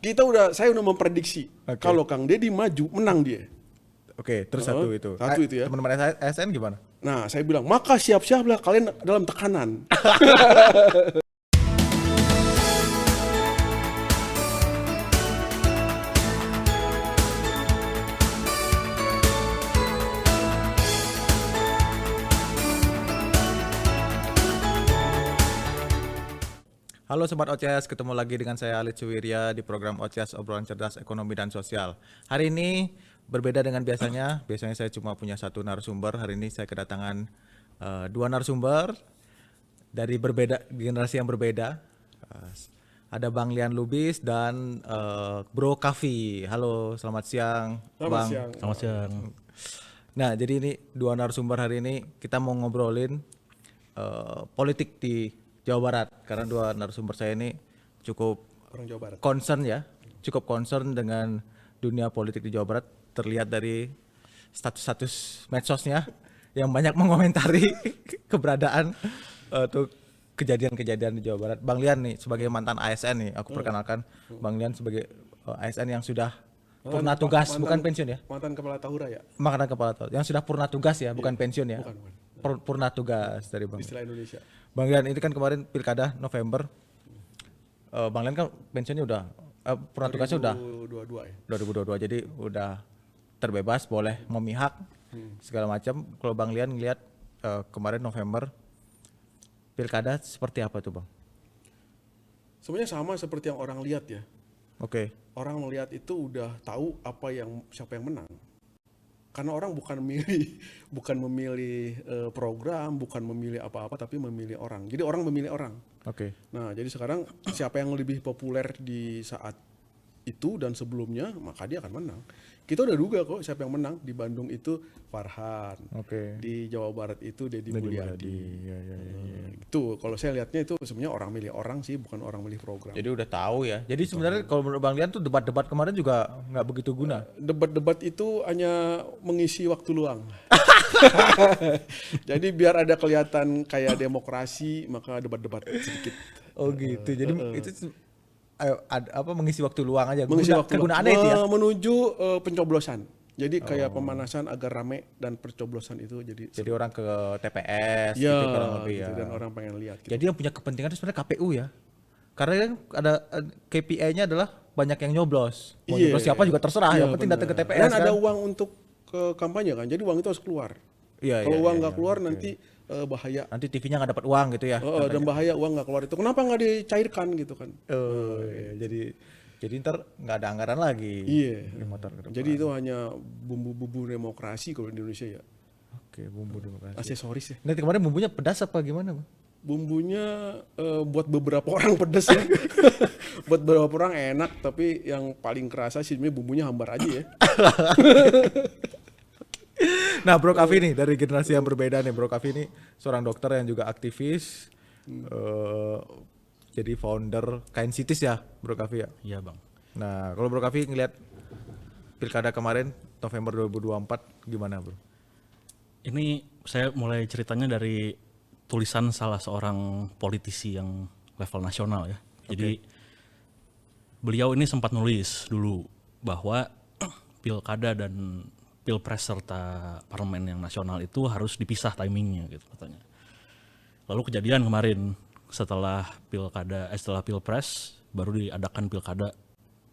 Saya udah memprediksi kalau Kang Deddy maju menang dia. Oke, terus satu itu. Satu itu ya. Teman-teman ASN gimana? Nah, saya bilang, maka siap-siaplah kalian dalam tekanan. Halo Sobat OCS, ketemu lagi dengan saya Alit Suwirya di program OCS Obrolan Cerdas Ekonomi dan Sosial. Hari ini berbeda dengan biasanya saya cuma punya satu narasumber. Hari ini saya kedatangan dua narasumber dari generasi yang berbeda. Ada Bang Lian Lubis dan Bro Kavi. Halo, selamat siang Bang. Selamat siang. Nah, jadi ini dua narasumber hari ini kita mau ngobrolin politik di Jawa Barat, karena dua narasumber saya ini cukup Orang Jawa Barat. cukup concern dengan dunia politik di Jawa Barat, terlihat dari status-status medsosnya yang banyak mengomentari keberadaan tuh kejadian-kejadian di Jawa Barat. Bang Lian nih sebagai mantan ASN nih, aku perkenalkan Bang Lian sebagai ASN yang sudah purna tugas, bukan pensiun ya? Mantan kepala Tahura ya? Mantan kepala Tahura, yang sudah purna tugas ya, bukan pensiun ya? Bukan. Purna tugas dari Bang. Istilah Indonesia. Bang Lian ini kan kemarin pilkada November. Bang Lian kan pensiunnya udah, purna tugasnya udah 2022 ya? 2022, jadi udah terbebas, boleh memihak segala macam. Kalau Bang Lian ngeliat kemarin November pilkada seperti apa tuh Bang? Sebenarnya sama seperti yang orang lihat ya. Oke. Orang melihat itu udah tahu siapa yang menang. Karena orang bukan memilih program, bukan memilih apa-apa, tapi memilih orang. Jadi orang memilih orang. Oke. Nah, jadi sekarang siapa yang lebih populer di saat itu dan sebelumnya, maka dia akan menang. Kita udah duga kok siapa yang menang. Di Bandung itu Farhan. Oke. Di Jawa Barat itu Deddy Mulyadi. Ya. Itu kalau saya lihatnya itu sebenarnya orang milih orang sih, bukan orang milih program. Jadi udah tahu ya. Jadi sebenarnya kalau menurut Bang Lian tuh debat-debat kemarin juga nggak begitu guna. Debat-debat itu hanya mengisi waktu luang. Jadi biar ada kelihatan kayak demokrasi, maka debat-debat sedikit. Oh gitu. Jadi itu mengisi waktu luang aja. Mengisi waktu luang. Kegunaannya itu ya. Menuju pencoblosan. Jadi kayak pemanasan agar rame dan pencoblosan itu jadi orang ke TPS ya, gitu kurang lebih gitu, ya. dan orang pengen lihat. Gitu. Jadi yang punya kepentingan itu sebenarnya KPU ya. Karena kan ada KPI-nya adalah banyak yang nyoblos. Mau nyoblos siapa juga terserah, yang penting datang ke TPS dan kan. ada uang untuk ke kampanye kan. Jadi uang itu harus keluar. Kalau uang nggak keluar nanti bahaya. Nanti TV-nya nggak dapat uang gitu ya. Dan bahaya uang nggak keluar itu. Kenapa nggak dicairkan gitu kan? Jadi ntar nggak ada anggaran lagi. Iya. Motor ke depan. Jadi itu hanya bumbu-bumbu demokrasi kalau di Indonesia ya. Oke, bumbu demokrasi. Aksesoris ya. Nanti kemarin bumbunya pedas apa gimana, Bang? Bumbunya buat beberapa orang pedas ya. Buat beberapa orang enak, tapi yang paling kerasa sih sebenarnya bumbunya hambar aja ya. Nah, Bro Kavi nih dari generasi yang berbeda nih. Bro Kavi ini seorang dokter yang juga aktivis. Jadi founder Kain Cities ya, Bro Kavi ya? Iya Bang. Nah, kalau Bro Kavi ngelihat pilkada kemarin November 2024 gimana Bro? Ini saya mulai ceritanya dari tulisan salah seorang politisi yang level nasional ya. Jadi beliau ini sempat nulis dulu bahwa pilkada dan pilpres serta parlemen yang nasional itu harus dipisah timingnya gitu katanya. Lalu kejadian kemarin setelah pilpres baru diadakan pilkada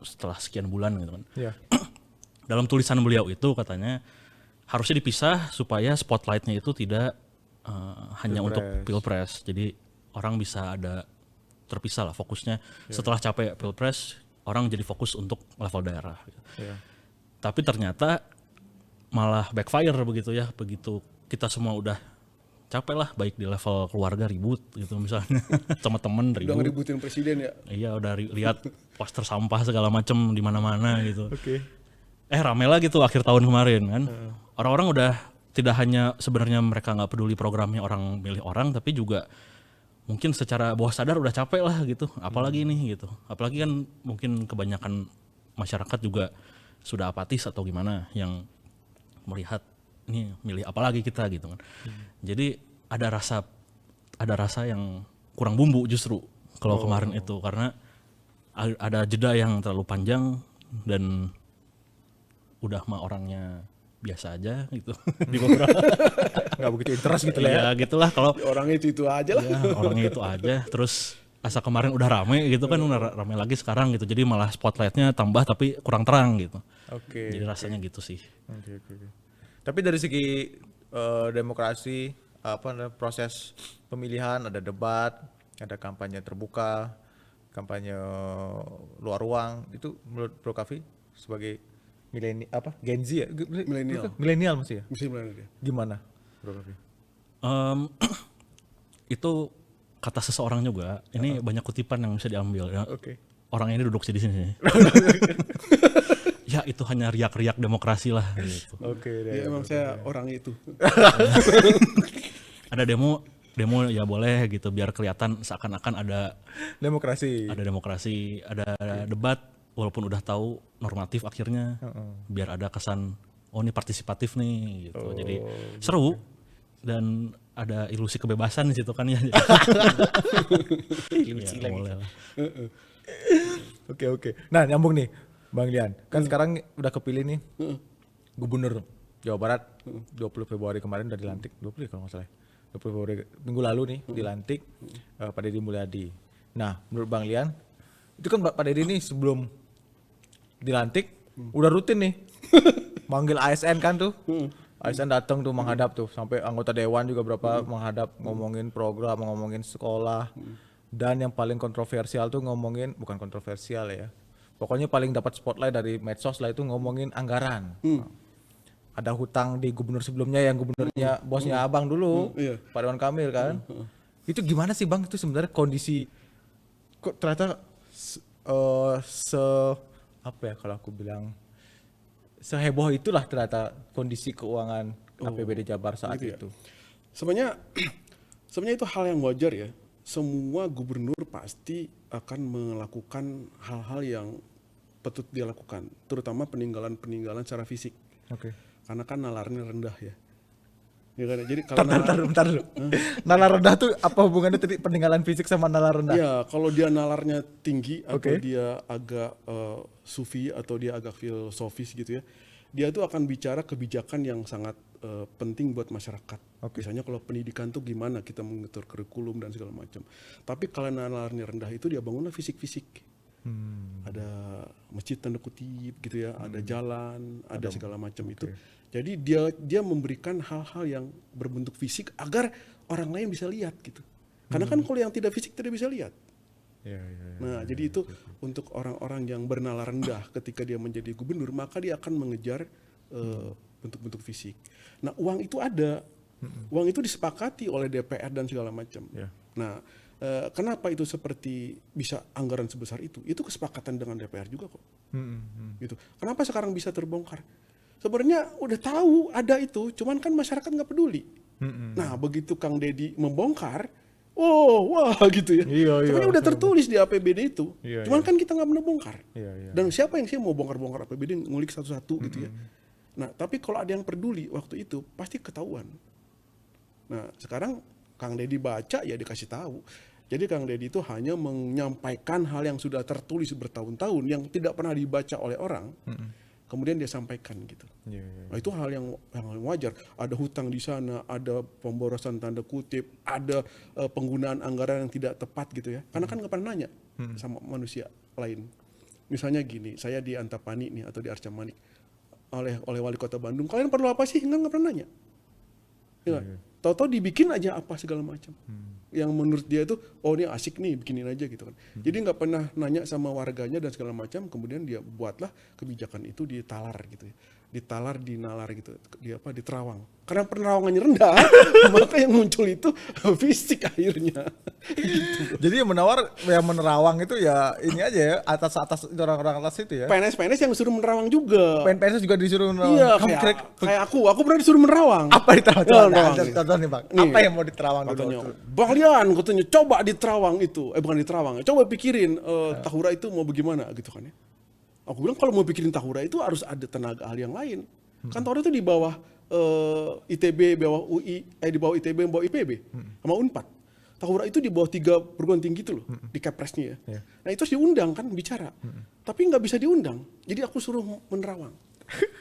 setelah sekian bulan gitu kan. Iya. Dalam tulisan beliau itu katanya harusnya dipisah supaya spotlightnya itu tidak hanya untuk pilpres. Jadi orang bisa ada terpisah lah fokusnya. Setelah capek pilpres orang jadi fokus untuk level daerah. Gitu. Tapi ternyata malah backfire begitu ya. Begitu kita semua udah capek lah, baik di level keluarga ribut gitu misalnya sama temen ribut. Udah ngeributin presiden ya? Iya udah lihat poster sampah segala macem di mana-mana gitu. Oke. Rame lah gitu akhir tahun kemarin kan. Orang-orang udah tidak hanya sebenarnya mereka nggak peduli programnya orang milih orang, tapi juga mungkin secara bawah sadar udah capek lah gitu. Apalagi nih gitu. Apalagi kan mungkin kebanyakan masyarakat juga sudah apatis atau gimana yang melihat ini milih apa lagi kita gitu kan. Jadi ada rasa yang kurang bumbu justru kalau kemarin itu, karena ada jeda yang terlalu panjang dan udah mah orangnya biasa aja gitu di beberapa. Nggak begitu interest gitu lah ya. Ya gitulah kalau Orangnya itu aja lah. ya, orangnya itu aja. Terus asa kemarin udah rame gitu kan, udah rame lagi sekarang gitu. Jadi malah spotlightnya tambah tapi kurang terang gitu. Oke. Jadi rasanya gitu sih. Oke. Tapi dari segi demokrasi, proses pemilihan, ada debat, ada kampanye terbuka, kampanye luar ruang, itu menurut Bro Kavi sebagai Gen Z ya? Milenial. Milenial masih ya? Mesti mulai dia. Gimana Bro Kavi? Itu kata seseorang juga. Ini banyak kutipan yang bisa diambil ya. Oke. Orang ini duduk di sini. Ya itu hanya riak-riak demokrasi lah gitu. Oke. Ya emang saya orang itu. Ada demo ya boleh gitu biar kelihatan seakan-akan ada Demokrasi. ada debat walaupun udah tahu normatif akhirnya, biar ada kesan oh ini partisipatif nih gitu. Jadi seru dan ada ilusi kebebasan di situ kan ya. Ilusi Ya, lagi. boleh lah. Oke. Nah, nyambung nih, Bang Lian. Kan sekarang udah kepilih nih Gubernur Jawa Barat 20 Februari kemarin udah dilantik. 20 ya kalau nggak salah. 20 Februari minggu lalu nih dilantik Pak Deddy Mulyadi. Nah, menurut Bang Lian, itu kan Pak Deddy nih sebelum dilantik udah rutin nih manggil ASN kan tuh. ASN datang tuh menghadap tuh, sampai anggota dewan juga berapa menghadap ngomongin program, ngomongin sekolah. Dan yang paling kontroversial tuh ngomongin, bukan kontroversial ya, pokoknya paling dapat spotlight dari medsos lah itu ngomongin anggaran. Ada hutang di gubernur sebelumnya yang gubernurnya bosnya abang dulu, Iya. Pak Ridwan Kamil kan. Itu gimana sih Bang itu sebenarnya kondisi kok ternyata apa ya kalau aku bilang seheboh itulah ternyata kondisi keuangan APBD Jabar saat gitu ya. itu. Sebenarnya itu hal yang wajar ya. Semua gubernur pasti akan melakukan hal-hal yang patut dia lakukan, terutama peninggalan secara fisik. Oke. Karena kan nalarnya rendah ya. Ya kan? Jadi kalau Bentar dulu. Nalar rendah tuh apa hubungannya tadi peninggalan fisik sama nalar rendah? ya kalau dia nalarnya tinggi atau Oke. dia agak sufi atau dia agak filosofis gitu ya, dia tuh akan bicara kebijakan yang sangat penting buat masyarakat. Misalnya kalau pendidikan tuh gimana kita mengatur kurikulum dan segala macam. Tapi kalau nalarnya rendah itu dia bangunlah fisik-fisik. Ada masjid tanda kutip gitu ya, ada jalan, ada segala macam itu. Jadi dia memberikan hal-hal yang berbentuk fisik agar orang lain bisa lihat gitu. Karena kan kalau yang tidak fisik tidak bisa lihat. Nah, jadi itu untuk orang-orang yang bernalar rendah ketika dia menjadi gubernur, maka dia akan mengejar bentuk-bentuk fisik. Nah, uang itu ada. Uang itu disepakati oleh DPR dan segala macam. Nah, kenapa itu seperti bisa anggaran sebesar itu? Itu kesepakatan dengan DPR juga kok. Gitu. Kenapa sekarang bisa terbongkar? Sebenarnya udah tahu ada itu, cuman kan masyarakat nggak peduli. Nah, begitu Kang Deddy membongkar, wah gitu ya. Sebenarnya udah tertulis di APBD itu, cuman kan kita nggak pernah bongkar. Dan siapa yang sih mau bongkar-bongkar APBD, ngulik satu-satu gitu ya. Nah, tapi kalau ada yang peduli waktu itu pasti ketahuan. Nah, sekarang Kang Deddy baca ya dikasih tahu. Jadi Kang Deddy itu hanya menyampaikan hal yang sudah tertulis bertahun-tahun yang tidak pernah dibaca oleh orang. Kemudian dia sampaikan gitu. Nah, itu hal yang wajar. Ada hutang di sana, ada pemborosan tanda kutip, ada penggunaan anggaran yang tidak tepat gitu ya. Karena kan nggak pernah nanya sama manusia lain. Misalnya gini, saya di Antapani nih atau di Arca Manik oleh wali kota Bandung, kalian perlu apa sih? Nggak pernah nanya. Ya, tahu-tahu dibikin aja apa segala macam. Yang menurut dia itu, oh ini asik nih, bikinin aja gitu kan. Jadi nggak pernah nanya sama warganya dan segala macam, kemudian dia buatlah kebijakan itu ditalar gitu ya. Ditalar, dinalar gitu, diterawang. Karena penerawangannya rendah, maka yang muncul itu fisik akhirnya. Gitu. Jadi yang menerawang itu ya ini aja ya, atas orang-orang atas itu ya. PNS yang suruh menerawang juga. PNS juga disuruh menerawang. Iya, kayak aku pernah disuruh menerawang. Apa diterawang? Ya, Contoh nih Bang. Nih, Apa yang mau diterawang katanya, dulu? Bang Lian katanya coba diterawang itu, bukan diterawang, coba pikirin tahura itu mau bagaimana gitu kan ya. Aku bilang kalau mau pikirin tahura itu harus ada tenaga ahli yang lain. Kan tahura itu di bawah ITB, bawah UI, di bawah ITB, bawah IPB, sama Unpad. Tahura itu di bawah 3 perguruan tinggi itu loh, di Kepresnya ya. Nah itu harus diundang kan bicara, tapi nggak bisa diundang. Jadi aku suruh menerawang.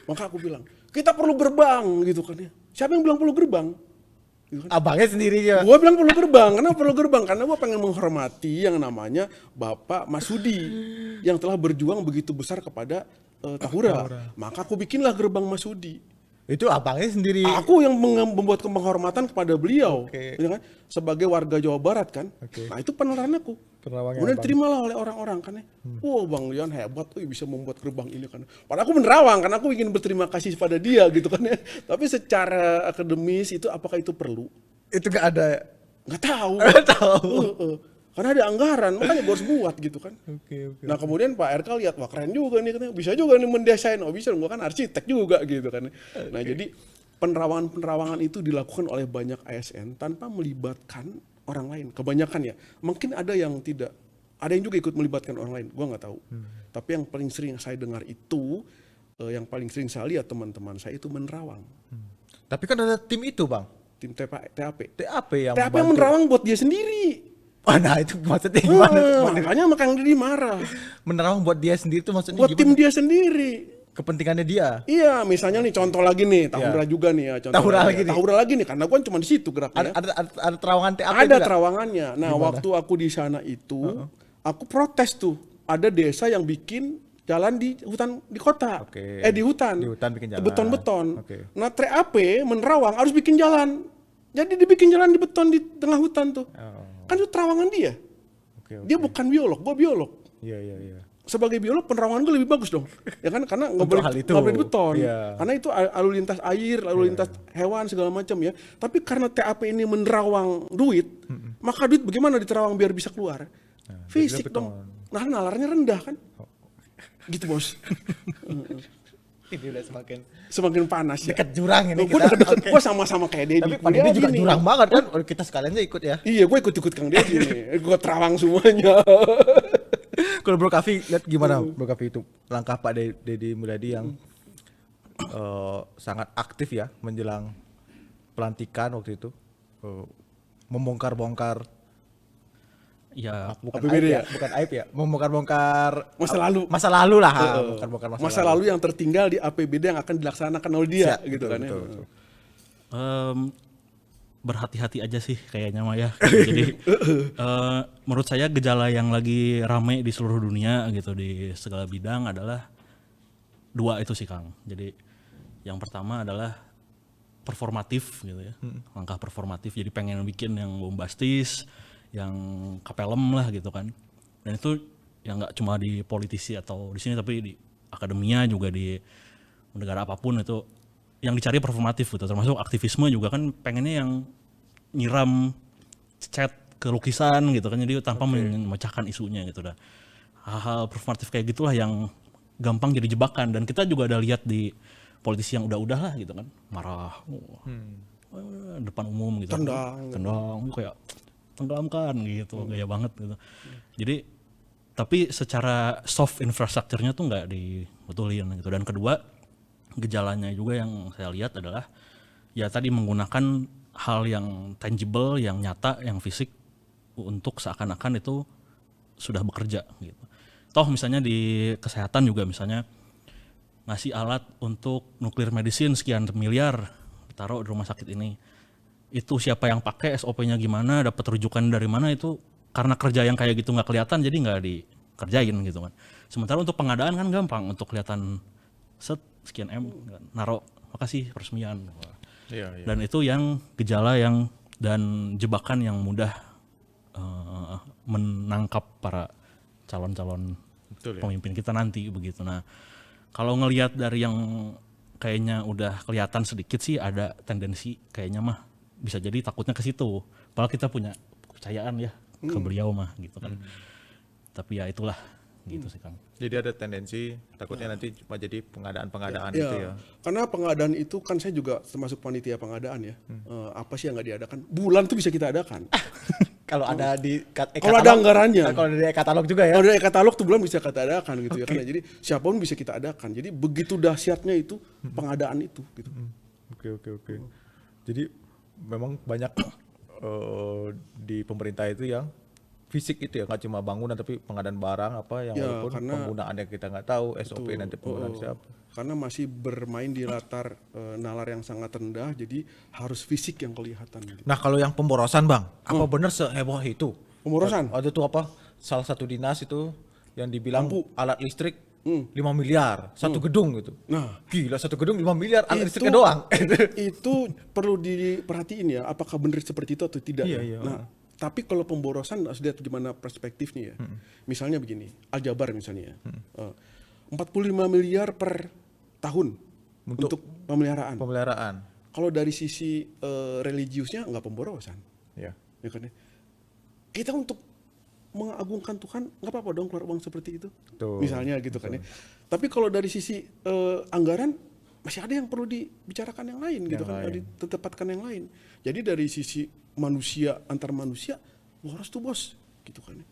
Maka aku bilang, kita perlu gerbang gitu kan ya. Siapa yang bilang perlu gerbang? Gitu kan. Abangnya sendiri ya. Gue bilang perlu gerbang, kenapa perlu gerbang? Karena gue pengen menghormati yang namanya Bapak Masudi yang telah berjuang begitu besar kepada Tahura. Maka aku bikinlah gerbang Masudi. Itu abangnya sendiri. Aku yang membuat penghormatan kepada beliau, Oke. ya kan? Sebagai warga Jawa Barat kan. Oke. Nah itu penerawan aku. Penerawangnya Kemudian abang. terimalah oleh orang-orang kan ya. Wah Bang Lian hebat, bisa membuat gerbang ini kan. Padahal aku menerawang karena aku ingin berterima kasih pada dia gitu kan ya. Tapi secara akademis itu apakah itu perlu? Itu nggak ada. Nggak tahu. Nggak tahu. Karena ada anggaran, makanya gue harus buat gitu kan. Oke. Nah kemudian Pak RK lihat, wah keren juga nih, katanya. Bisa juga nih mendesain, oh bisa, gue kan arsitek juga gitu kan. Nah jadi penerawangan itu dilakukan oleh banyak ASN tanpa melibatkan orang lain, kebanyakan ya. Mungkin ada yang tidak, ada yang juga ikut melibatkan orang lain, gue nggak tahu. Tapi yang paling sering saya dengar itu, yang paling sering saya lihat teman-teman saya itu menerawang. Tapi kan ada tim itu bang. Tim TAP. TAP yang TAP yang menerawang buat dia sendiri. Oh, nah itu maksudnya gimana? Makanya Kang Didi marah. Menerawang buat dia sendiri itu maksudnya Buat gimana? tim dia sendiri. Kepentingannya dia. Iya, misalnya nih contoh lagi nih, Tahura juga nih ya. Contoh Tahura lagi nih, karena gue cuma di situ geraknya. Ada terawangan TAP Ada juga? terawangannya. Nah, waktu aku di sana itu, aku protes tuh. Ada desa yang bikin jalan di hutan di kota. Oke. Di hutan. Di hutan bikin jalan. Beton-beton. Oke. Nah, TAP menerawang harus bikin jalan. Jadi dibikin jalan di beton di tengah hutan tuh. Kan itu terawangan dia. Oke. Dia bukan biolog, gue biolog. Iya. Sebagai biolog penerawangan gue lebih bagus dong, ya kan, karena nggak Untuk boleh hal itu. nggak boleh di beton, Iya. karena itu lalu lintas air, lalu lintas hewan segala macam ya. Tapi karena TAP ini menerawang duit, maka duit bagaimana diterawang biar bisa keluar? Fisik beton. dong, nah nalarnya rendah kan, gitu bos. Ini udah Semakin panas ya. dekat jurang ini Gue kita. deket, gue sama-sama kayak Dedi. Tapi Pak Deddy juga Gini. jurang banget kan. Oh, kita sekalian aja ikut ya. Iya, gue ikut Kang Dedi nih, gue terawang semuanya. Kalau Bro Kavi lihat gimana Bro Kavi itu langkah Pak Deddy Mulyadi yang sangat aktif ya menjelang pelantikan waktu itu, membongkar-bongkar Ya, bukan APBD aib ya? bukan aib ya, membongkar-bongkar masa lalu lah, bongkar-bongkar masa lalu yang tertinggal di APBD yang akan dilaksanakan oleh dia gitu kan ya. berhati-hati aja sih kayaknya mah ya. Jadi menurut saya gejala yang lagi rame di seluruh dunia gitu di segala bidang adalah dua itu sih Kang. Jadi yang pertama adalah performatif gitu ya, langkah performatif. Jadi pengen bikin yang bombastis, yang kapelem lah gitu kan. Dan itu yang nggak cuma di politisi atau di sini, tapi di akademia juga, di negara apapun itu yang dicari performatif gitu. Termasuk aktivisme juga kan pengennya yang nyiram cat ke lukisan gitu kan, jadi tanpa memecahkan isunya gitu dah. Hal-hal performatif kayak gitulah yang gampang jadi jebakan. Dan kita juga ada lihat di politisi yang udah lah gitu kan, marah depan umum gitu, tendang kayak tenggelamkan gitu, gaya banget gitu. Jadi tapi secara soft infrastrukturnya tuh nggak dibetulin gitu. Dan kedua, gejalanya juga yang saya lihat adalah ya tadi menggunakan hal yang tangible, yang nyata, yang fisik untuk seakan-akan itu sudah bekerja gitu. Toh misalnya di kesehatan juga, misalnya ngasih alat untuk nuklir medicine sekian miliar ditaruh di rumah sakit ini. Itu siapa yang pakai, SOP-nya gimana, dapat rujukan dari mana, itu karena kerja yang kayak gitu nggak kelihatan, jadi nggak dikerjain gitu kan. Sementara untuk pengadaan kan gampang, untuk kelihatan sekian M, naruh makasih peresmian. Iya. Dan itu yang gejala yang dan jebakan yang mudah menangkap para calon-calon pemimpin kita nanti begitu. Nah kalau ngelihat dari yang kayaknya udah kelihatan sedikit sih ada tendensi kayaknya mah bisa jadi takutnya ke situ. Padahal kita punya kepercayaan ya ke beliau mah gitu kan. Tapi ya itulah gitu sih Kang. Jadi ada tendensi takutnya nanti cuma jadi pengadaan Ya, itu ya. karena pengadaan itu kan saya juga termasuk panitia pengadaan ya. Apa sih yang nggak diadakan? Bulan tuh bisa kita adakan. Kalau ada di Kalau ada anggarannya. Kalau ada katalog juga ya. Kalau dari katalog tuh bulan bisa kita adakan gitu ya. Karena jadi siapapun bisa kita adakan. Jadi begitu dahsyatnya itu pengadaan itu gitu. Oke. Jadi memang banyak di pemerintah itu yang fisik itu ya, nggak cuma bangunan tapi pengadaan barang apa yang Ya, walaupun karena penggunaannya kita nggak tahu, SOP nanti penggunaan siapa. Karena masih bermain di latar nalar yang sangat rendah, jadi harus fisik yang kelihatan. Gitu. Nah kalau yang pemborosan bang, apa benar seheboh itu? Pemborosan? Ada tuh apa? Salah satu dinas itu yang dibilang Lampu. alat listrik 5 miliar satu gedung gitu. Nah, Gila, 1 gedung 5 miliar alat itu- listriknya doang. itu perlu diperhatiin ya, apakah benar seperti itu atau tidak. Iya, ya. iya. Nah, tapi kalau pemborosan harus lihat gimana perspektifnya ya. Misalnya begini, Aljabar misalnya ya. 45 miliar per tahun untuk pemeliharaan. Pemeliharaan. Kalau dari sisi religiusnya nggak pemborosan. Ya. Ya kan ya? Kita untuk mengagungkan Tuhan nggak apa-apa dong keluar uang seperti itu. Betul. Misalnya gitu kan ya. Tapi kalau dari sisi anggaran masih ada yang perlu dibicarakan yang lain gitu kan, ditempatkan yang lain. Jadi dari sisi manusia antar manusia boros tuh bos gitu kan ya.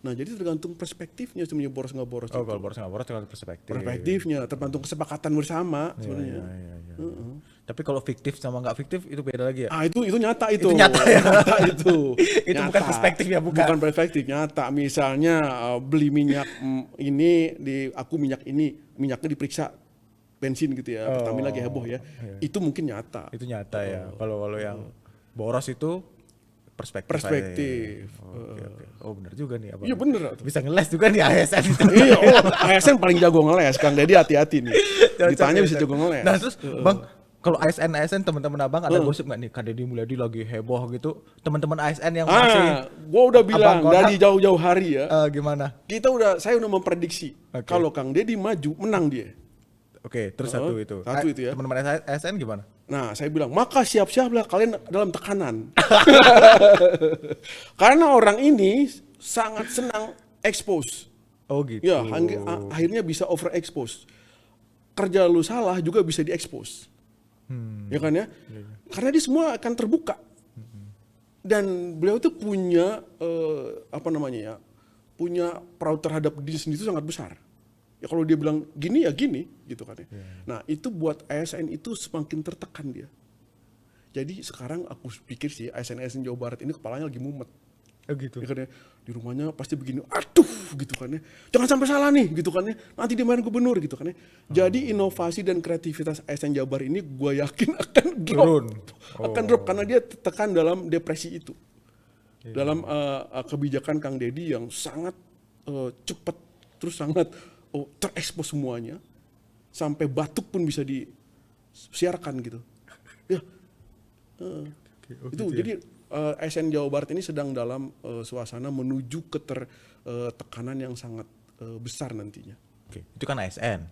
Nah jadi tergantung perspektifnya sebenarnya boros nggak boros. Oh itu. kalau boros nggak boros tergantung perspektif. Perspektifnya tergantung kesepakatan bersama sebenarnya. Iya. Tapi kalau fiktif sama nggak fiktif itu beda lagi ya. Ah itu nyata itu. Itu nyata ya? Nyata itu. Itu bukan perspektif ya, bukan? Bukan perspektif, nyata. Misalnya beli minyak ini aku minyaknya diperiksa bensin gitu ya. Pertamina lagi heboh ya. Itu mungkin nyata. Itu nyata ya. Kalau yang boros itu perspektif. Perspektif. Oke. Oh benar juga nih apa? Iya bener. Bisa ngeles juga nih ASN itu. Iya, ASN paling jago ngeles. Kang Deddy hati-hati nih. Ditanya bisa jago ngeles. Nah terus Bang, kalau ASN teman-teman abang ada gosip nggak nih Kak Deddy Mulyadi lagi heboh gitu? Teman-teman ASN yang masih gua udah bilang abang kontak, dari jauh-jauh hari ya. gimana? Saya udah memprediksi kalau Kang Deddy maju menang dia. Oke, terus satu itu. Satu itu ya. Teman-teman ASN gimana? Nah, saya bilang, maka siap-siaplah kalian dalam tekanan. Karena orang ini sangat senang expose. Oh gitu. Ya, akhirnya bisa overexpose. Kerja lu salah juga bisa diekspos. Ya kan ya? Karena dia semua akan terbuka. Dan beliau itu punya punya proud terhadap diri sendiri itu sangat besar. Ya kalau dia bilang gini ya gini gitu kan ya. Nah itu buat ASN itu semakin tertekan dia. Jadi sekarang aku pikir sih ASN Jawa Barat ini kepalanya lagi mumet. Oh gitu. Ya kan ya, di rumahnya pasti begini, aduh gitu kan ya. Jangan sampai salah nih gitu kan ya. Nanti dia main gubernur gitu kan ya. Jadi inovasi dan kreativitas ASN Jawa Barat ini gue yakin akan drop. Akan drop karena dia tertekan dalam depresi itu. Dalam kebijakan Kang Deddy yang sangat cepat terus sangat terekspos semuanya sampai batuk pun bisa disiarkan gitu ya. Itu jadi ASN Jawa Barat ini sedang dalam suasana menuju ke tekanan yang sangat besar nantinya. Oke, itu kan ASN.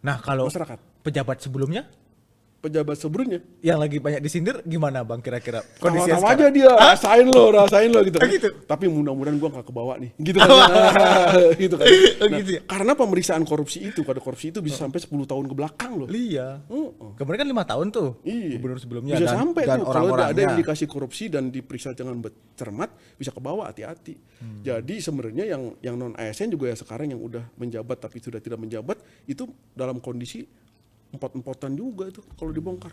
Nah kalau Masyarakat, pejabat sebelumnya pejabat sebelumnya yang lagi banyak disindir gimana Bang kira-kira kondisinya sama sekarang? aja dia rasain lo gitu kan. Gitu. Tapi mudah-mudahan gua nggak kebawa nih gitu kan. Gitu kan. Nah, Gitu ya? karena pemeriksaan korupsi itu bisa sampai 10 tahun ke belakang loh. Iya. Kemarin kan 5 tahun tuh Iya. gubernur sebelumnya Bisa dan, sampai dan tuh kalau ada orang-orangnya. indikasi korupsi dan diperiksa dengan cermat bisa ke bawah, hati-hati. Jadi sebenarnya yang non ASN juga ya sekarang yang udah menjabat tapi sudah tidak menjabat itu dalam kondisi empot-empotan juga itu kalau dibongkar.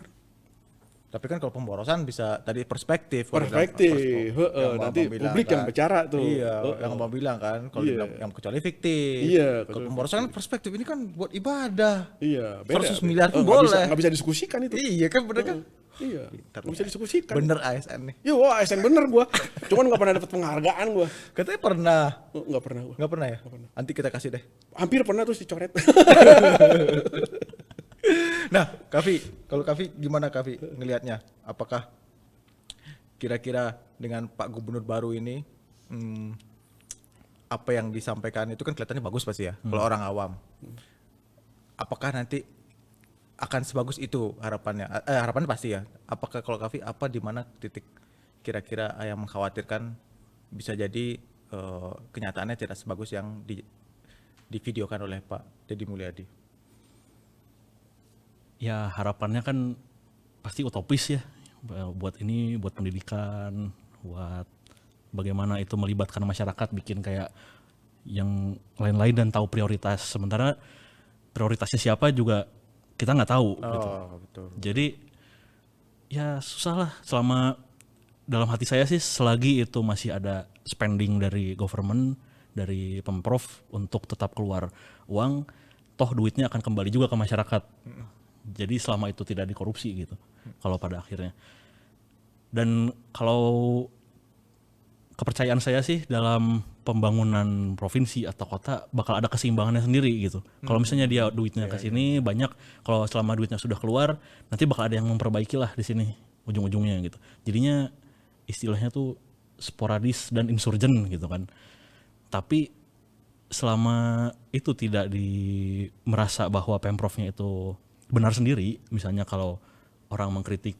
Tapi kan kalau pemborosan bisa tadi perspektif. Perspektif, Yang nanti Abang bilang publik yang kan. bicara tuh. Iya, yang Abang bilang kan, kalau Iya. dibilang yang kecuali fiktif. Iya, Kalau pemborosan kan perspektif ini kan buat ibadah. Iya, beda. 100 miliar pun Nggak boleh. Nggak bisa diskusikan itu. Iya kan bener kan? Iya, Pintar nggak bisa diskusikan. Bener ASN nih. Iya, wah ASN bener gua. Cuman nggak pernah dapat penghargaan gua. Katanya pernah. Nggak pernah gua. Nggak pernah ya? Nanti kita kasih deh. Hampir pernah terus dicoret. Nah, kalau Kavi gimana Kavi ngelihatnya? Apakah kira-kira dengan Pak Gubernur baru ini apa yang disampaikan itu kan kelihatannya bagus pasti ya kalau orang awam. Apakah nanti akan sebagus itu harapannya? Harapannya pasti ya. Apakah kalau Kavi apa di mana titik kira-kira yang mengkhawatirkan bisa jadi kenyataannya tidak sebagus yang divideokan oleh Pak Deddy Mulyadi? Ya harapannya kan pasti utopis ya, buat pendidikan, buat bagaimana itu melibatkan masyarakat, bikin kayak yang lain-lain dan tahu prioritas. Sementara prioritasnya siapa juga kita nggak tahu. Gitu. Betul. Jadi ya susah lah selama dalam hati saya sih selagi itu masih ada spending dari government, dari Pemprov untuk tetap keluar uang, toh duitnya akan kembali juga ke masyarakat. Jadi selama itu tidak dikorupsi gitu. Kalau pada akhirnya. Dan kalau kepercayaan saya sih dalam pembangunan provinsi atau kota bakal ada keseimbangannya sendiri gitu. Kalau misalnya dia duitnya ke sini banyak, kalau selama duitnya sudah keluar, nanti bakal ada yang memperbaiki lah di sini ujung-ujungnya gitu. Jadinya istilahnya tuh sporadis dan insurgen gitu kan. Tapi selama itu tidak merasa bahwa Pemprovnya itu benar sendiri, misalnya kalau orang mengkritik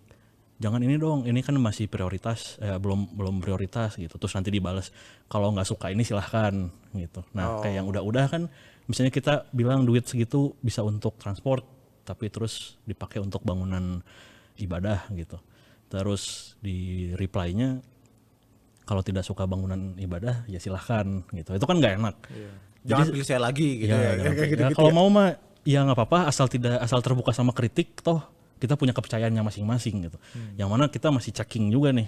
jangan ini dong, ini kan masih prioritas, belum prioritas gitu. Terus nanti dibalas kalau nggak suka ini silahkan gitu. Nah kayak yang udah kan, misalnya kita bilang duit segitu bisa untuk transport, tapi terus dipakai untuk bangunan ibadah gitu. Terus di reply-nya kalau tidak suka bangunan ibadah ya silahkan gitu. Itu kan nggak enak. Jangan pilih saya lagi gitu ya. Ya, kalau mau mah ya nggak apa-apa, asal terbuka sama kritik, toh kita punya kepercayaannya masing-masing gitu. Yang mana kita masih checking juga nih,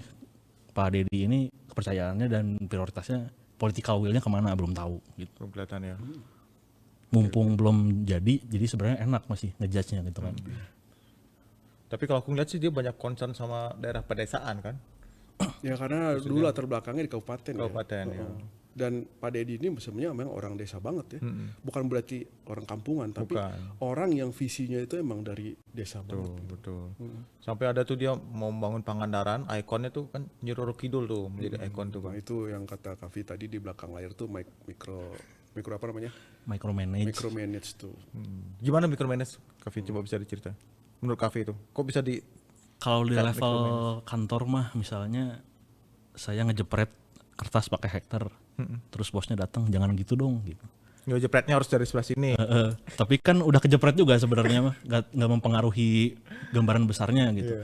Pak Deddy ini kepercayaannya dan prioritasnya, political will-nya kemana belum tahu gitu. Belum kelihatan ya. Mumpung belum jadi sebenarnya enak masih ngejudge-nya gitu kan. Tapi kalau aku ngeliat sih dia banyak concern sama daerah pedesaan kan. Ya karena dulu latar belakangnya di kabupaten. Kabupaten ya. Dan Pak Deddy ini sebenarnya memang orang desa banget ya. Bukan berarti orang kampungan, tapi orang yang visinya itu emang dari desa banget. Betul. Sampai ada tuh dia mau membangun Pangandaran, ikonnya tuh kan Nyiroro Kidul tuh menjadi ikon tuh Nah, kan. itu yang kata Kavi tadi di belakang layar tuh mikro apa namanya? Micromanage. Micromanage tuh. Gimana micromanage? Kavi coba bisa dicerita. Menurut Kavi itu, kok bisa di Kalau di level kantor mah misalnya saya ngejepret kertas pakai hektar, terus bosnya datang jangan gitu dong gitu. ngejepretnya harus dari sebelah sini. Tapi kan udah kejepret juga sebenarnya mah, nggak mempengaruhi gambaran besarnya gitu.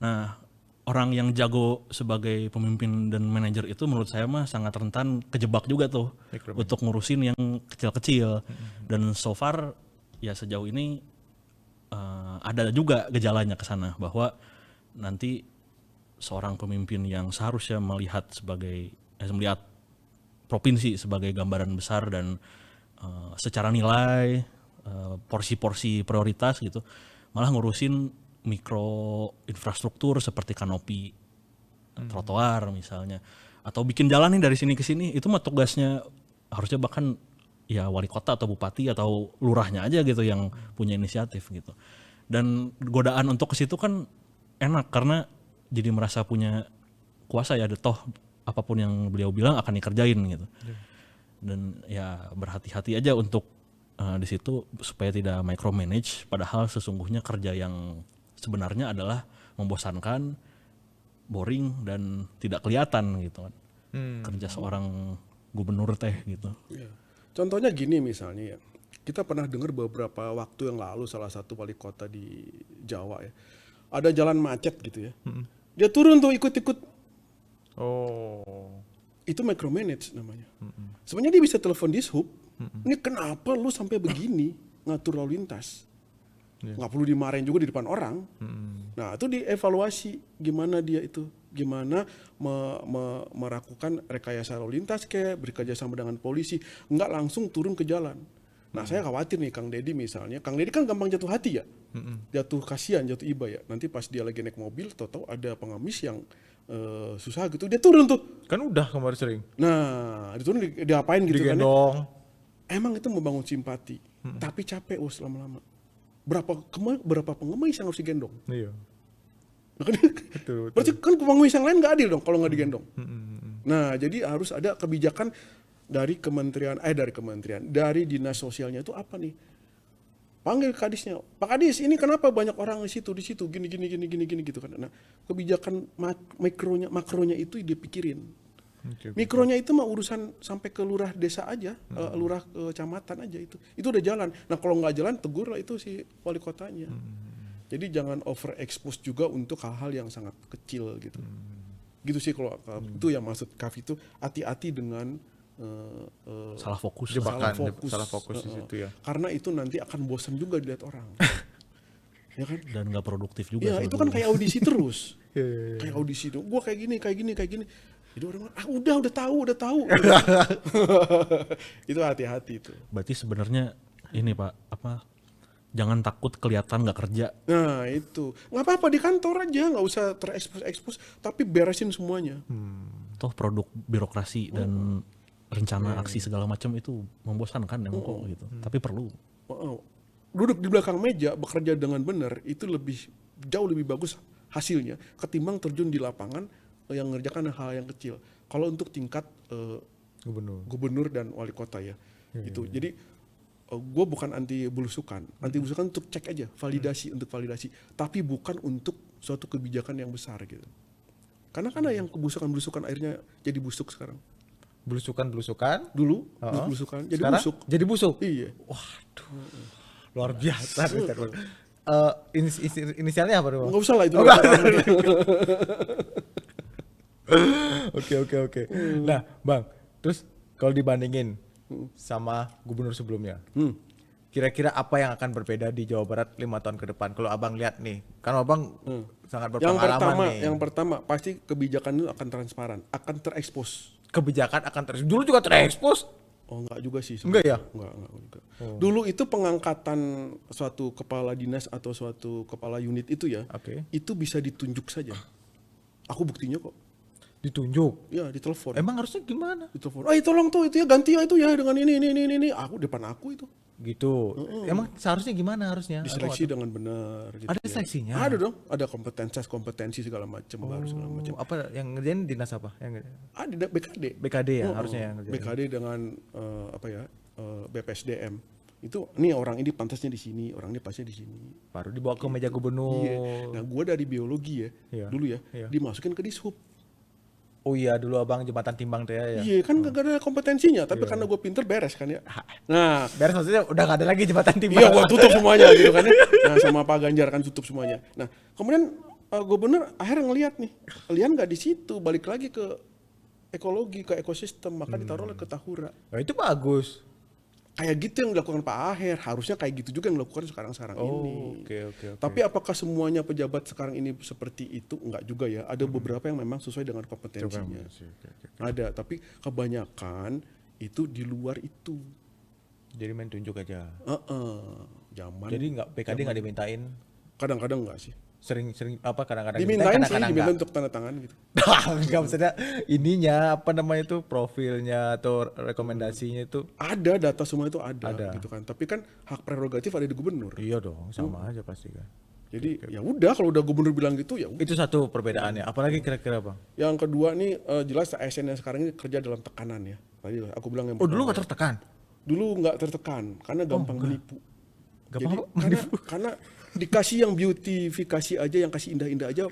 Nah, orang yang jago sebagai pemimpin dan manajer itu menurut saya mah sangat rentan kejebak juga tuh untuk ngurusin yang kecil-kecil. Dan so far ya sejauh ini ada juga gejalanya ke sana bahwa nanti seorang pemimpin yang seharusnya melihat provinsi sebagai gambaran besar dan secara nilai porsi-porsi prioritas gitu, malah ngurusin mikro infrastruktur seperti kanopi trotoar misalnya, atau bikin jalan nih dari sini ke sini, itu mah tugasnya harusnya bahkan ya wali kota atau bupati atau lurahnya aja gitu yang punya inisiatif gitu. Dan godaan untuk ke situ kan enak karena jadi merasa punya kuasa ya, toh apapun yang beliau bilang akan dikerjain gitu. Dan ya berhati-hati aja untuk di situ supaya tidak micromanage, padahal sesungguhnya kerja yang sebenarnya adalah membosankan, boring dan tidak kelihatan gitu kan. Kerja seorang gubernur teh gitu. Ya. Contohnya gini misalnya ya, kita pernah dengar beberapa waktu yang lalu salah satu wali kota di Jawa ya, ada jalan macet gitu ya, dia turun tuh ikut-ikut. Itu micromanage namanya. Sebenarnya dia bisa telepon dishub, ini kenapa lu sampai begini ngatur lalu lintas? Nggak perlu dimarahin juga di depan orang. Nah itu dievaluasi gimana dia itu, gimana melakukan rekayasa lalu lintas kayak bekerja sama dengan polisi, nggak langsung turun ke jalan. Nah saya khawatir nih Kang Deddy misalnya, Kang Deddy kan gampang jatuh hati ya, jatuh kasihan, jatuh iba ya. Nanti pas dia lagi naik mobil, tahu-tahu ada pengemis yang susah gitu, dia turun tuh. Kan udah kemarin sering. Nah diturun diapain gitu kan? Digendong. Emang itu membangun simpati, tapi capek lama-lama. Berapa pengemis yang harus digendong? Iya. Nah, kan, Betul. berarti kan pengemis yang lain nggak adil dong kalau nggak digendong. Nah jadi harus ada kebijakan dari dari dinas sosialnya itu apa nih? Panggil kadisnya, Pak Kadis ini kenapa banyak orang di situ gini gitu kan. Nah kebijakan makronya itu dipikirin. Mikronya itu mah urusan sampai ke lurah desa aja, lurah kecamatan aja itu udah jalan. Nah kalau nggak jalan tegur lah itu si wali kotanya. Jadi jangan overexpose juga untuk hal-hal yang sangat kecil gitu. Gitu sih kalau itu yang maksud Kaf itu, hati-hati dengan Salah fokus. Salah fokus di situ ya. Karena itu nanti akan bosan juga dilihat orang. Ya kan? Dan nggak produktif juga. Ya itu kan kayak audisi terus. Kayak audisi dong, gue kayak gini. Jadi orang udah tahu. Itu hati-hati itu. Berarti sebenarnya ini Pak, jangan takut kelihatan nggak kerja. Nah itu, nggak apa-apa di kantor aja, nggak usah terekspos, tapi beresin semuanya. Toh produk birokrasi dan rencana aksi segala macam itu membosankan emang kok gitu. Tapi perlu. Duduk di belakang meja bekerja dengan benar itu jauh lebih bagus hasilnya ketimbang terjun di lapangan yang mengerjakan hal yang kecil. Kalau untuk tingkat gubernur dan wali kota ya, itu. Jadi gue bukan anti belusukan untuk cek aja, untuk validasi, tapi bukan untuk suatu kebijakan yang besar gitu. Karena yang kebusukan akhirnya jadi busuk sekarang. Belusukan Dulu belusukan jadi sekarang busuk. Jadi busuk. Iya. Waduh. Luar biasa. Inisialnya apa dong? Nggak usah lah itu. Oke. Nah, Bang, terus kalau dibandingin sama gubernur sebelumnya, kira-kira apa yang akan berbeda di Jawa Barat 5 tahun ke depan? Kalau Abang lihat nih, kan Abang sangat berpengalaman nih. Yang pertama pasti kebijakan itu akan transparan, akan terekspos. Kebijakan akan dulu juga terekspos. Oh enggak juga sih. Enggak ya? Enggak juga. Dulu itu pengangkatan suatu kepala dinas atau suatu kepala unit itu ya, itu bisa ditunjuk saja. Aku buktinya kok. Ditunjuk? Ya, ditelepon. Emang harusnya gimana? Ditelepon. Tolong tuh itu ya ganti ya itu ya dengan ini. Aku depan aku itu. Gitu. Emang seharusnya gimana harusnya? Diseleksi dengan benar. Gitu ada ya. seleksinya? Ada dong. Ada kompetensi segala macam segala macam. Apa yang ngerjain dinas apa? Ada BKD ya harusnya yang ngerjain. BKD dengan BPSDM. Itu nih orang ini pantasnya di sini, orang ini pasnya di sini. Baru dibawa ke meja gubernur. Iya. Nah, gua dari biologi ya, dulu ya, dimasukin ke Dishub. Oh iya, dulu Abang jembatan timbang teh ya. Iya, kan gak ada kompetensinya, tapi karena gue pinter beres kan ya. Nah, beres maksudnya udah gak ada lagi jembatan timbang. Iya, gue tutup semuanya gitu kan ya. Nah, sama Pak Ganjar kan tutup semuanya. Nah, kemudian gubernur akhirnya ngelihat nih, kalian gak di situ, balik lagi ke ekologi, ke ekosistem, maka ditaruhlah ke Tahura. Nah, itu bagus. Kayak gitu yang dilakukan Pak Aher, harusnya kayak gitu juga yang dilakukan sekarang ini. Oke. Tapi apakah semuanya pejabat sekarang ini seperti itu? Enggak juga ya. Ada beberapa yang memang sesuai dengan kompetensinya. Ada, tapi kebanyakan itu di luar itu. Jadi main tunjuk aja. Zaman. Jadi PKD nggak dimintain? Kadang-kadang enggak sih. Sering kadang-kadang dimintain sih, diminta untuk tanda tangan gitu. Enggak maksudnya ininya apa namanya itu profilnya atau rekomendasinya itu ada, data semua itu ada. Gitu kan. Tapi kan hak prerogatif ada di gubernur. Iya dong, sama aja pasti kan. Jadi ya udah kalau udah gubernur bilang gitu ya udah. Itu satu perbedaannya. Apalagi kira-kira Bang? Yang kedua nih jelas ASN yang sekarang ini kerja dalam tekanan ya. Tadi aku bilang yang dulu nggak tertekan? Dulu nggak tertekan karena gampang menipu. Karena dikasih yang beautifikasi aja, yang kasih indah-indah aja,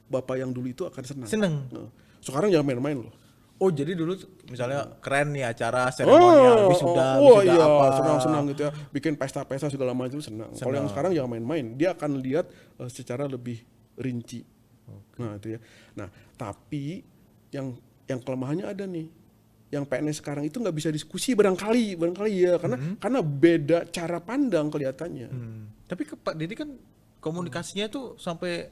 bapak yang dulu itu akan senang. Nah, sekarang jangan main-main loh. Oh jadi dulu misalnya keren nih acara seremonial wisuda apa senang gitu ya, bikin pesta-pesta segala macam senang. Kalau yang sekarang jangan main-main, dia akan lihat secara lebih rinci. Nah itu ya. Nah tapi yang kelemahannya ada nih. Yang PNS sekarang itu nggak bisa diskusi barangkali ya karena beda cara pandang kelihatannya. Tapi Pak Didi kan komunikasinya tuh sampai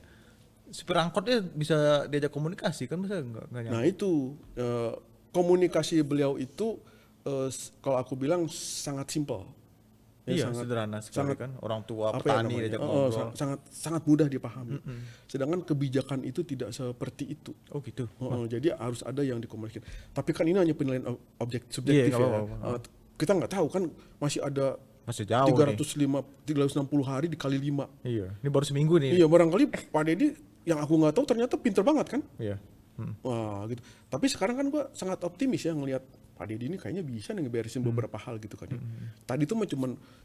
supir angkotnya bisa diajak komunikasi kan, bisa nggak nyambung. Nah itu komunikasi beliau itu kalau aku bilang sangat simpel. Iya, sederhana sekali kan, orang tua petani diajak ngobrol. Sangat mudah dipahami. Sedangkan kebijakan itu tidak seperti itu. Oh gitu. Jadi harus ada yang dikomunikasikan. Tapi kan ini hanya penilaian subjektif ya. Kita nggak tahu kan masih ada 360 hari dikali 5. Iya. Ini baru seminggu nih. Iya, barangkali Pak Deddy yang aku nggak tahu ternyata pinter banget kan. Iya. Wah gitu. Tapi sekarang kan gua sangat optimis ya ngelihat Pak Deddy ini kayaknya bisa nih ngeberesin beberapa hal gitu kan ya. Tadi tuh mah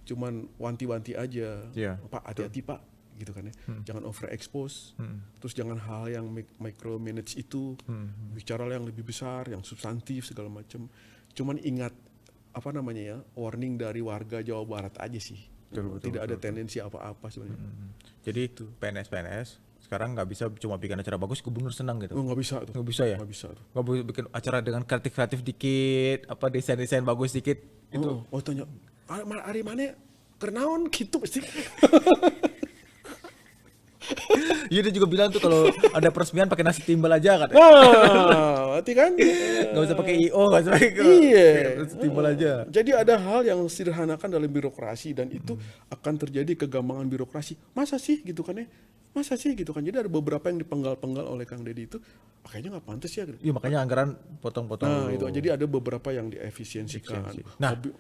cuman wanti-wanti aja. Pak hati-hati Pak gitu kan ya. Jangan overexpose. Terus jangan hal yang micromanage itu. Bicara yang lebih besar, yang substantif segala macam. Cuman ingat warning dari warga Jawa Barat aja sih. Tidak ada tendensi apa-apa sebenarnya. Jadi itu PNS sekarang nggak bisa cuma bikin acara bagus gubernur senang gitu. Nggak bisa tuh. Nggak bisa ya? Nggak bisa tuh. Nggak boleh bikin acara dengan kreatif dikit, desain bagus dikit itu. Tanya, hari mana kernaon gitu pasti. Iya, dia juga bilang tuh kalau ada peresmian pakai nasi timbal aja kan. Nah, berarti kan Gak usah pakai IO, gak usah pakai iya. nasi timbal aja. Jadi ada hal yang sederhanakan dalam birokrasi dan itu akan terjadi kegambangan birokrasi. Masa sih gitu kan ya? Masa sih gitu kan? Jadi ada beberapa yang dipenggal-penggal oleh Kang Deddy itu kayaknya nggak pantas ya. Iya, makanya anggaran potong-potong Nah dulu. itu jadi ada beberapa yang diefisiensikan. Nah, Hobi-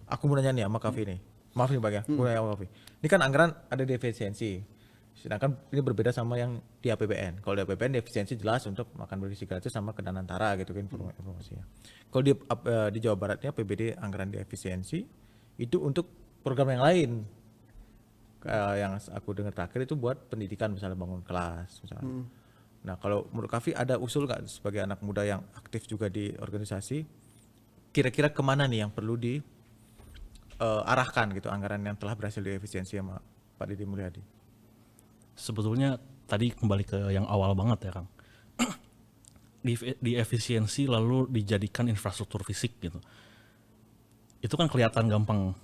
aku mau nanya nih sama Kavi nih. Maaf nih Bang ya, aku nanya sama Kavi. Ini kan anggaran ada di efisiensi. Sedangkan ini berbeda sama yang di APBN. Kalau di APBN di efisiensi jelas untuk makan bergizi gratis sama kedanantara gitu kan informasinya. Kalau di Jawa Baratnya APBD anggaran di efisiensi itu untuk program yang lain. Yang aku dengar terakhir itu buat pendidikan misalnya bangun kelas misalnya. Nah, kalau menurut Kavi ada usul nggak sebagai anak muda yang aktif juga di organisasi, kira-kira kemana nih yang perlu diarahkan gitu anggaran yang telah berhasil diefisiensi sama Pak Deddy Mulyadi? Sebetulnya tadi kembali ke yang awal banget ya Kang. Di efisiensi lalu dijadikan infrastruktur fisik gitu. Itu kan kelihatan gampang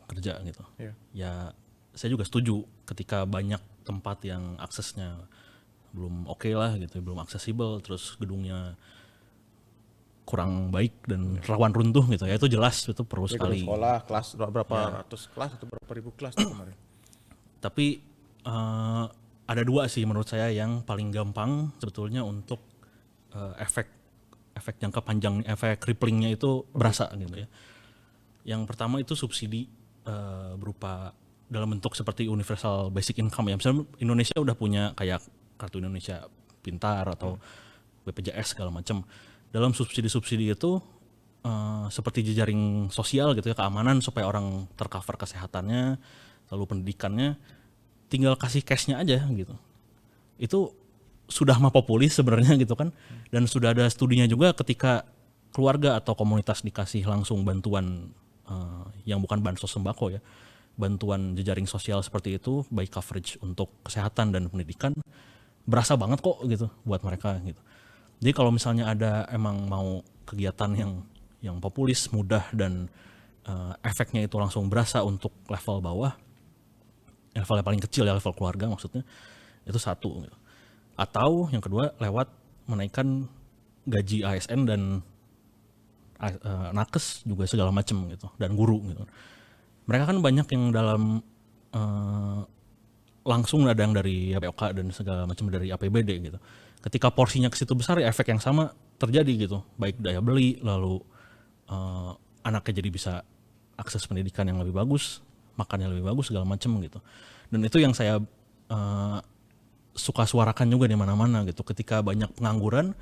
kerja gitu. Iya. Ya saya juga setuju ketika banyak tempat yang aksesnya belum oke lah gitu, belum aksesibel, terus gedungnya kurang baik dan rawan runtuh gitu ya, itu jelas itu perlu Jadi sekali. sekolah kelas berapa ratus kelas atau berapa ribu kelas tuh kemarin? Tapi ada dua sih menurut saya yang paling gampang sebetulnya untuk efek jangka panjang, efek ripplingnya itu berasa gitu ya. Yang pertama itu subsidi berupa dalam bentuk seperti universal basic income ya. Misalnya Indonesia udah punya kayak kartu Indonesia Pintar atau BPJS segala macam. Dalam subsidi-subsidi itu seperti jejaring sosial gitu ya, keamanan supaya orang tercover kesehatannya, lalu pendidikannya, tinggal kasih cashnya aja gitu. Itu sudah mah populis sebenarnya gitu kan, dan sudah ada studinya juga ketika keluarga atau komunitas dikasih langsung bantuan yang bukan bansos sembako ya, bantuan jejaring sosial seperti itu, baik coverage untuk kesehatan dan pendidikan, berasa banget kok gitu buat mereka gitu. Jadi kalau misalnya ada emang mau kegiatan yang populis, mudah dan efeknya itu langsung berasa untuk level bawah, level yang paling kecil ya, level keluarga maksudnya, itu satu gitu. Atau yang kedua lewat menaikkan gaji ASN dan nakes juga segala macam gitu, dan guru gitu. Mereka kan banyak yang dalam langsung ada yang dari BOK dan segala macam dari APBD gitu. Ketika porsinya ke situ besar ya efek yang sama terjadi gitu, baik daya beli, lalu anaknya jadi bisa akses pendidikan yang lebih bagus, makannya lebih bagus segala macam gitu. Dan itu yang saya suka suarakan juga di mana-mana gitu. Ketika banyak pengangguran,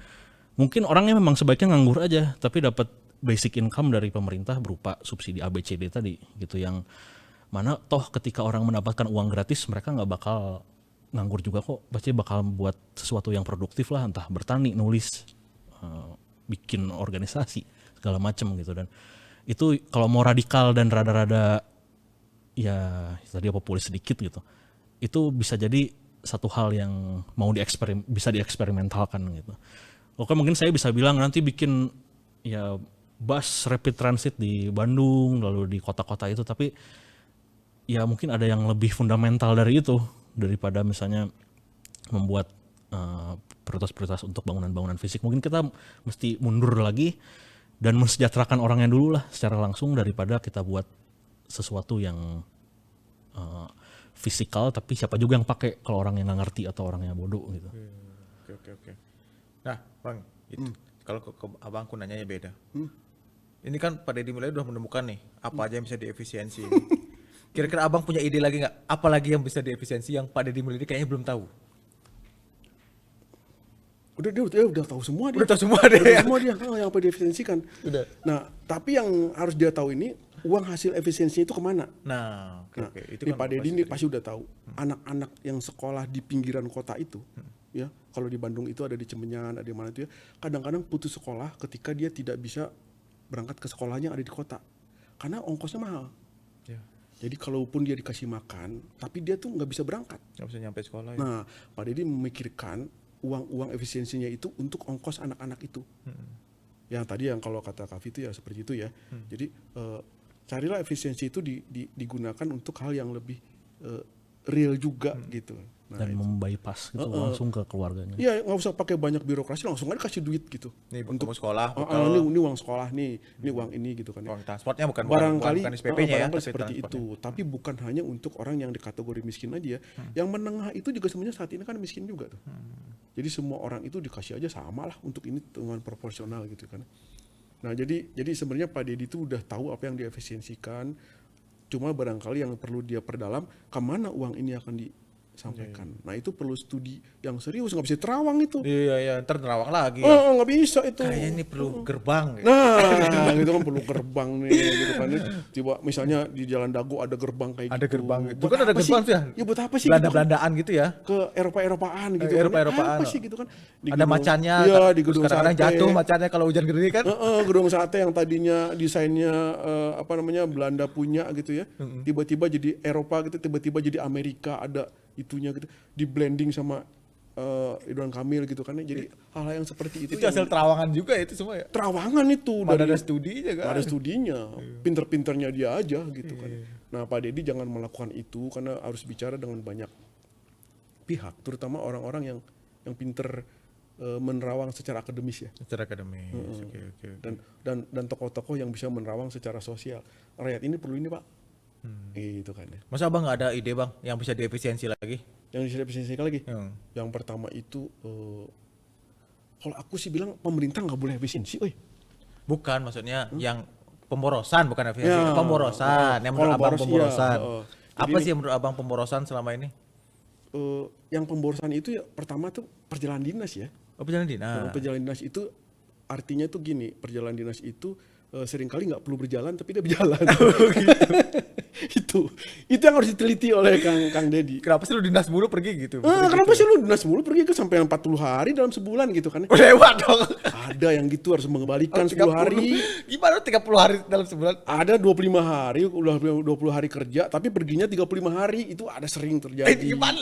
mungkin orangnya memang sebaiknya nganggur aja, tapi dapat basic income dari pemerintah berupa subsidi ABCD tadi gitu, yang mana toh ketika orang mendapatkan uang gratis mereka nggak bakal nganggur juga kok, pasti bakal buat sesuatu yang produktif lah, entah bertani, nulis, bikin organisasi segala macam gitu. Dan itu kalau mau radikal dan rada-rada ya tadi populis sedikit gitu, itu bisa jadi satu hal yang mau bisa dieksperimentalkan gitu. Oke, mungkin saya bisa bilang nanti bikin ya bus rapid transit di Bandung lalu di kota-kota itu, tapi ya mungkin ada yang lebih fundamental dari itu, daripada misalnya membuat prioritas-prioritas untuk bangunan-bangunan fisik. Mungkin kita mesti mundur lagi dan mensejahterakan orangnya dulu lah secara langsung, daripada kita buat sesuatu yang fisikal tapi siapa juga yang pakai kalau orang yang nggak ngerti atau orangnya bodoh gitu. Oke. Nah, Bang, itu kalau ke abang aku nanyanya beda. Ini kan Pak Deddy Mulyadi udah menemukan nih apa aja yang bisa diefisiensi. Kira-kira abang punya ide lagi nggak? Apa lagi yang bisa diefisiensi yang Pak Deddy Mulyadi kayaknya belum tahu? Udah tahu semua dia. Udah tahu semua deh. Udah tahu semua dia yang apa diefisiensikan. Udah. Nah, tapi yang harus dia tahu ini uang hasil efisiensinya itu kemana? Nah, oke. Itu Ini kan Pak Deddy ini pasti udah tahu. Anak-anak yang sekolah di pinggiran kota itu, ya, kalau di Bandung itu ada di Cemenyan, ada di mana itu ya, kadang-kadang putus sekolah ketika dia tidak bisa berangkat ke sekolahnya ada di kota, karena ongkosnya mahal. Ya. Jadi kalaupun dia dikasih makan, tapi dia tuh nggak bisa berangkat. Nggak bisa nyampe sekolah ya. Nah, Pak Deddy memikirkan uang efisiensinya itu untuk ongkos anak-anak itu. Yang tadi yang kalau kata Kavi itu ya seperti itu ya. Jadi carilah efisiensi itu digunakan untuk hal yang lebih real juga gitu. Nah, Dan membypass gitu langsung ke keluarganya. iya, nggak usah pakai banyak birokrasi, langsung aja kasih duit gitu. Nih untuk sekolah, Ini uang sekolah nih, ini uang ini gitu kan. uang transportnya bukan Barangkali SPP-nya ya, barangkali tapi seperti transportnya. itu. Tapi bukan hanya untuk orang yang di kategori miskin aja ya. Yang menengah itu juga sebenarnya saat ini kan miskin juga tuh. Jadi semua orang itu dikasih aja sama lah untuk ini dengan proporsional gitu kan. Nah jadi sebenarnya Pak Deddy itu udah tahu apa yang diefisiensikan. Cuma barangkali yang perlu dia perdalam kemana uang ini akan disampaikan. Nah itu perlu studi yang serius, nggak bisa terawang itu. Iya, ntar nerawang lagi ya. Nggak bisa itu. Kayaknya ini perlu gerbang. Gitu. Nah, gitu kan perlu gerbang nih, gitu kan. Coba misalnya di Jalan Dago ada gerbang kayak Ada gitu. gerbang gitu. Buat Kan ada apa gerbang sih? tuh ya? Ya buat apa sih? Belanda-Belandaan gitu ya. Ke Eropa-Eropaan gitu Eropa-Eropaan. Apa sih gitu kan? Di Ada macannya. Iya, di terus gedung kadang-kadang sate. jatuh macannya kalau hujan gede kan. Gedung sate yang tadinya desainnya Belanda punya gitu ya. Tiba-tiba jadi Eropa gitu, tiba-tiba jadi Amerika, ada itunya gitu. Di blending sama Ridwan Kamil gitu kan. Jadi hal-hal yang seperti itu. Itu hasil terawangan juga itu semua ya. Terawangan itu. Mana ada studinya kan. Ada studinya, pinter-pinternya dia aja gitu kan. Nah Pak Deddy jangan melakukan itu karena harus bicara dengan banyak pihak, terutama orang-orang yang pinter menerawang secara akademis ya. Secara akademis. Oke. Dan tokoh-tokoh yang bisa menerawang secara sosial. Rakyat ini perlu ini Pak. Itu kan ya. Masa Abang nggak ada ide Bang yang bisa diefisiensi lagi? Yang bisa diefisiensikan lagi. Yang pertama itu kalau aku sih bilang pemerintah nggak boleh efisiensi, Bukan, maksudnya yang pemborosan bukan efisiensi, pemborosan. Yang menurut Abang boros, pemborosan. iya. Apa sih yang menurut Abang pemborosan selama ini? Yang pemborosan itu ya pertama tuh perjalanan dinas ya. Oh, perjalanan dinas. Perjalanan dinas itu artinya tuh gini, perjalanan dinas itu seringkali nggak perlu berjalan tapi dia berjalan. itu yang harus diteliti oleh Kang Deddy. Kenapa sih lu dinas mulu pergi gitu? Kenapa sih lu dinas mulu pergi ke sampai 40 hari dalam sebulan gitu kan? Oh, lewat dong. Ada yang gitu harus mengembalikan 10 hari. Gimana 30 hari dalam sebulan? Ada 25 hari, udah 20 hari kerja, tapi perginya 35 hari, itu ada sering terjadi. Gimana?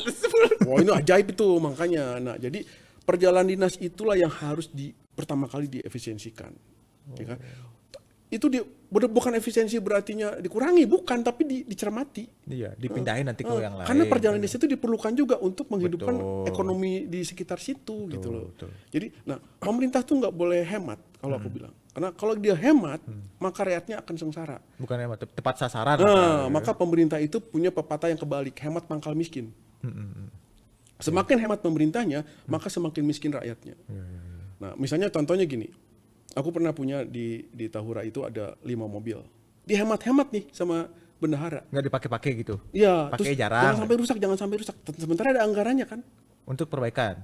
Wah ini ajaib itu makanya. Nah jadi perjalanan dinas itulah yang harus pertama kali diefisiensikan. Ya kan? Itu bukan efisiensi berartinya dikurangi, bukan, tapi dicermati. Iya, dipindahin nanti ke yang lain. Karena perjalanan dinas itu diperlukan juga untuk menghidupkan ekonomi di sekitar situ gitu loh. Jadi, pemerintah tuh nggak boleh hemat kalau aku bilang. Karena kalau dia hemat, maka rakyatnya akan sengsara. Bukan hemat, tepat sasaran. Maka pemerintah itu punya pepatah yang kebalik, hemat pangkal miskin. Semakin hemat pemerintahnya, maka semakin miskin rakyatnya. Nah, misalnya contohnya gini. Aku pernah punya di Tahura itu ada 5 mobil. Dihemat-hemat nih sama bendahara. Nggak dipakai-pakai gitu? Iya. Pakai Terus jarang. jangan sampai rusak. Sementara ada anggarannya kan. Untuk perbaikan?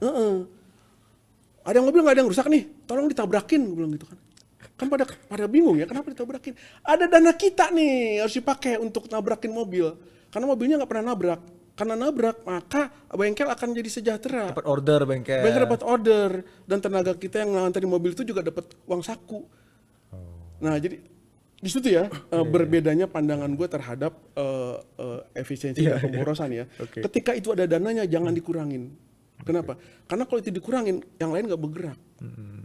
Ada mobil nggak ada yang rusak nih, tolong ditabrakin, gue bilang gitu kan. Kan pada bingung ya, kenapa ditabrakin? Ada dana kita nih harus dipakai untuk nabrakin mobil. Karena mobilnya nggak pernah nabrak. Karena nabrak, maka bengkel akan jadi sejahtera. Dapat order bengkel. Bengkel dapat order, dan tenaga kita yang nganterin mobil itu juga dapat uang saku. Nah jadi di situ ya berbedanya pandangan gue terhadap efisiensi dan pemborosan ya. Ketika itu ada dananya jangan dikurangin. Kenapa? Karena kalau itu dikurangin, yang lain nggak bergerak.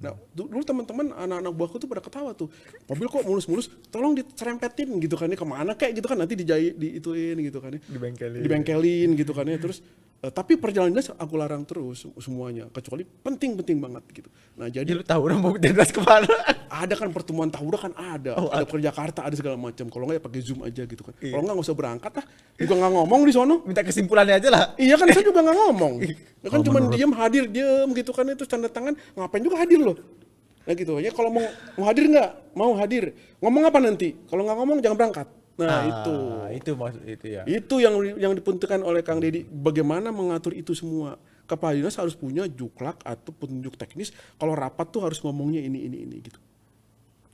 Nah, dulu teman-teman anak-anak buahku tuh pada ketawa tuh, mobil kok mulus-mulus, tolong diserempetin gitu kan, kemana kayak gitu kan, nanti diituin gitu kan, dibengkelin gitu kan ya, terus tapi perjalanan dinas aku larang terus semuanya, kecuali penting banget gitu. Nah jadi lu tahu dong mau dinas kemana? Ada kan pertemuan Tahura kan ada ke Jakarta ada segala macam. Kalau nggak ya pakai Zoom aja gitu kan. Kalau nggak usah berangkat lah, juga nggak ngomong di sono. Minta kesimpulannya aja lah. Iya kan saya juga nggak ngomong. Ya kan cuma diem gitu kan, itu tanda tangan, ngapain juga hadir loh. Nah gitu ya, kalau mau hadir nggak? Mau hadir. Ngomong apa nanti? Kalau nggak ngomong jangan berangkat. Nah itu maksud itu ya. Itu yang dipentingkan oleh Kang Deddy, bagaimana mengatur itu semua. Kepala dinas harus punya juklak atau petunjuk teknis. Kalau rapat tuh harus ngomongnya ini gitu.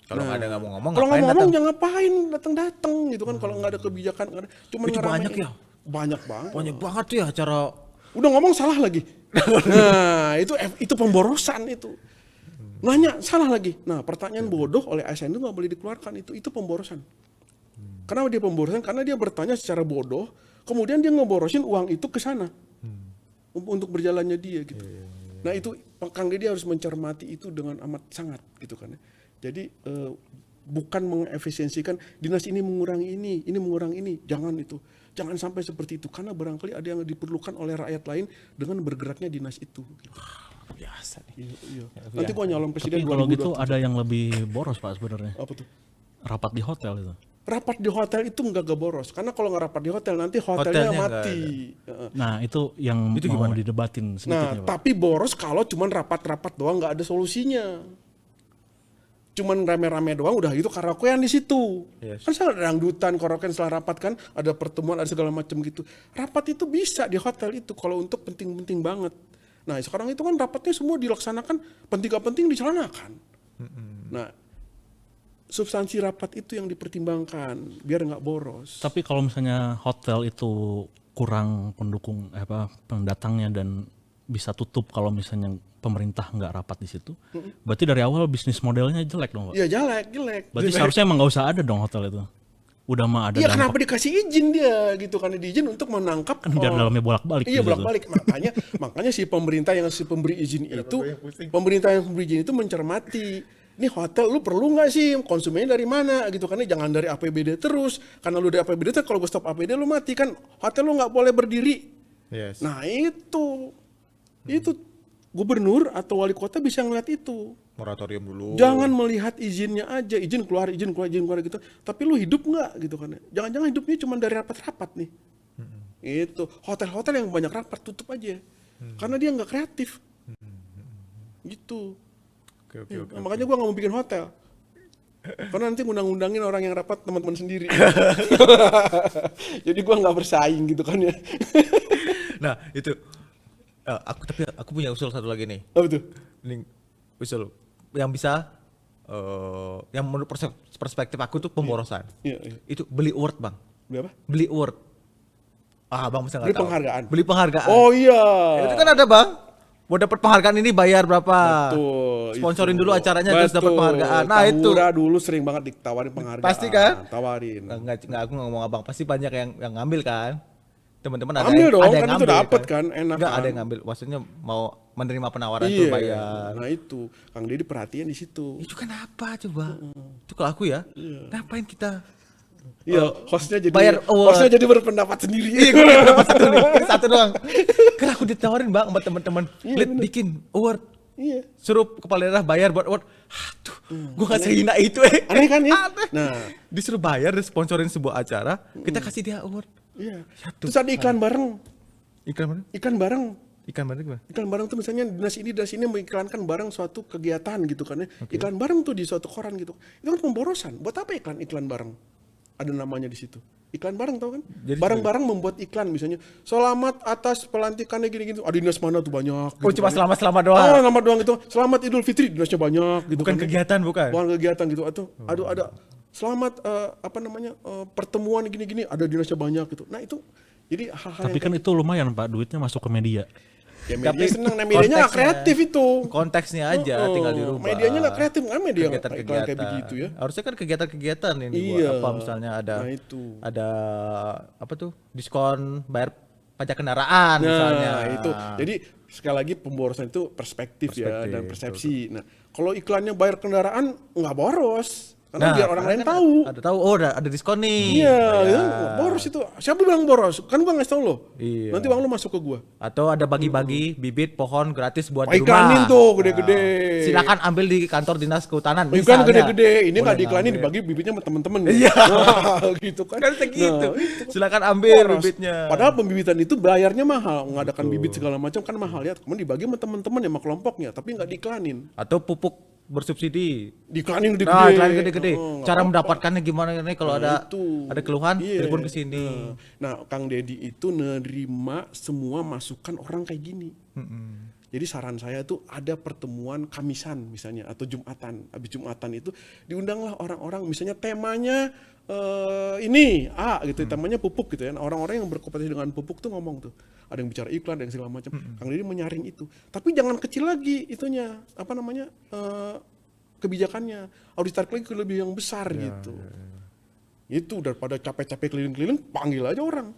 Kalau nggak ada nggak mau ngomong, kalau nggak mau ngomong jangan ngapain datang gitu kan. Kalau nggak ada kebijakan, nggak ada. Cuma itu banyak ya. Banyak banget. Banyak banget tuh ya acara. Udah ngomong salah lagi. Nah itu pemborosan itu. Nanya salah lagi. Nah pertanyaan bodoh oleh ASN itu nggak boleh dikeluarkan, itu pemborosan. Kenapa dia pemborosan? Karena dia bertanya secara bodoh, kemudian dia ngeborosin uang itu ke sana untuk berjalannya dia gitu. Nah itu Kang Deddy harus mencermati itu dengan amat sangat gitu kan. Jadi bukan mengefisiensikan dinas ini mengurangi ini mengurangi ini, jangan itu. Jangan sampai seperti itu karena barangkali ada yang diperlukan oleh rakyat lain dengan bergeraknya dinas itu. Gitu. Biasa nih. Iya. Nanti gua nyalon presiden Tapi kalau 2027. gitu ada yang lebih boros Pak sebenarnya. Apa tuh? Rapat di hotel itu. Rapat di hotel itu nggak boros karena kalau nggak rapat di hotel nanti hotelnya Hotelnya nggak mati. Nah itu yang Itu mau gimana? didebatin Nah, sedikitnya Pak. tapi boros kalau cuman rapat-rapat doang nggak ada solusinya. Cuman rame-rame doang udah itu karaokean di situ. Yes. Kan ada dangdutan, karaokean setelah rapat kan ada pertemuan ada segala macam gitu. Rapat itu bisa di hotel itu kalau untuk penting-penting banget. Nah, sekarang itu kan rapatnya semua dilaksanakan penting gak penting dicelanakan. Nah, substansi rapat itu yang dipertimbangkan biar nggak boros. Tapi kalau misalnya hotel itu kurang pendukung pendatangnya dan bisa tutup kalau misalnya pemerintah nggak rapat di situ, berarti dari awal bisnis modelnya jelek dong Pak. Ya jelek. Berarti seharusnya emang nggak usah ada dong hotel itu. Udah mah ada Iya, dampak. kenapa dikasih izin dia gitu? Karena diizin untuk menangkap. Kan biar dalamnya bolak-balik. Iya, gitu. bolak-balik. Makanya si pemerintah yang si pemberi izin itu, pemerintah yang pemberi izin itu mencermati. Ini hotel lu perlu nggak sih? Konsumennya dari mana? Gitu karena jangan dari APBD terus. Karena lu dari APBD terus kalau gue stop APBD lu mati kan. Hotel lu nggak boleh berdiri. Yes. Nah itu gubernur atau wali kota bisa ngeliat itu. Moratorium dulu. Jangan melihat izinnya aja, izin keluar gitu. Tapi lu hidup nggak gitu kan? Jangan-jangan hidupnya cuma dari rapat-rapat nih. Itu hotel-hotel yang banyak rapat tutup aja, karena dia nggak kreatif. Gitu. Oke. Nah, makanya gua nggak mau bikin hotel. Karena nanti ngundang-undangin orang yang rapat teman-teman sendiri. Jadi gua nggak bersaing gitu kan ya. Nah, itu aku punya usul satu lagi nih. Apa tuh? Ini usul yang bisa yang menurut perspektif aku tuh pemborosan. Iya. Itu beli award, Bang. Berapa? Beli award. Bang bisa nggak Beli tahu. penghargaan. Beli penghargaan. Oh iya. Itu kan ada, Bang. Mau dapat penghargaan ini bayar berapa? Betul. Sponsorin itu. dulu acaranya terus dapat Betul. penghargaan. Nah, itu. Tahura dulu sering banget ditawarin penghargaan. Pasti kan? Tawarin. Enggak, aku nggak ngomong abang, pasti banyak yang ngambil kan. Teman-teman ada Ambil dong, ada yang kan itu ngambil dapet kan, enak Enggak, kan. ada yang ngambil. Maksudnya mau menerima penawaran Iya. tuh bayar. Nah itu, Kang Deddy perhatian di situ. Itu kan apa coba? Itu kalau aku ya, ngapain kita Iya, hostnya jadi bayar award. hostnya jadi berpendapat sendiri. Iya, gue dapat satu nih, ini satu doang. Kan aku ditawarin Bang sama teman-teman, lihat bikin award. Iya. Suruh kepala daerah bayar buat award. Aduh, gue gak sehina itu Aneh kan ya? Aneh. Nah. Disuruh bayar dan sponsorin sebuah acara, kita kasih dia award. Iya. Terus ada iklan bareng. Iklan mana? Iklan bareng. Iklan mana gimana? Iklan bareng tuh misalnya dinas ini mengiklankan bareng suatu kegiatan gitu kan ya. Iklan bareng tuh di suatu koran gitu. Itu kan pemborosan. Buat apa iklan bareng? Ada namanya di situ. Iklan bareng tau kan? Jadi Bareng-bareng membuat iklan misalnya. Selamat atas pelantikannya gini-gini. Ada dinas mana tuh banyak. Oh, gitu cuma kan ya. selama doang. Oh, nama doang gitu. Selamat Idul Fitri dinasnya banyak gitu. Bukan kan ya. kegiatan, bukan? Bukan kegiatan gitu. Atau ada selamat pertemuan gini-gini. Ada dinasnya banyak gitu. Nah itu jadi hal-hal Tapi kan itu lumayan Pak, duitnya masuk ke media. ya media Tapi seneng. Nah medianya nggak kreatif itu. Konteksnya aja tinggal dirubah. Medianya nggak kreatif, nggak media iklan Kegiatan-kegiatan kayak begitu ya. Harusnya kan kegiatan-kegiatan yang dibuat. Iya. Apa misalnya ada Nah, itu. ada apa tuh? Diskon bayar pajak kendaraan misalnya. Nah itu, jadi sekali lagi pemborosan itu perspektif ya dan persepsi. Nah kalau iklannya bayar kendaraan nggak boros, karena biar orang lain kan tahu. Ada tahu, oh ada diskon nih. Iya, Bayar. ya, nggak boros itu. Siapa bilang boros? Kan gua ngasih tahu lo. Iya. Nanti uang lo masuk ke gua. Atau ada bagi-bagi bibit pohon gratis buat Oh, di rumah. iklanin tuh gede-gede. Nah, silakan ambil di kantor dinas kehutanan. Iklan misalnya. gede-gede, ini nggak Boleh diiklanin ngambil. dibagi bibitnya sama temen-temen. Iya. Nah, gitu kan. Kan segitu. Nah, Silakan ambil boros. bibitnya. Padahal pembibitan itu bayarnya mahal, mengadakan bibit segala macam kan mahal ya. Kemudian dibagi sama teman-teman ya sama kelompoknya, tapi nggak diiklanin. Atau pupuk bersubsidi. Diiklanin gede-gede. Nah, iklan gede-gede. Oh, nggak Cara apa-apa. mendapatkannya gimana nih kalau Itu. ada keluhan, Iya. telepon ke sini. Nah, Kang Deddy itu nerima semua masukan orang kayak gini. Jadi saran saya tuh ada pertemuan Kamisan misalnya atau Jumatan. Habis Jumatan itu diundanglah orang-orang misalnya temanya ini gitu, temanya pupuk gitu ya. Nah, orang-orang yang berkompetisi dengan pupuk tuh ngomong tuh. Ada yang bicara iklan, ada yang segala macam. Kang Deddy menyaring itu. Tapi jangan kecil lagi itunya, kebijakannya. Harus ditarik lagi ke lebih yang besar gitu. Itu daripada capek-capek keliling-keliling, panggil aja orang.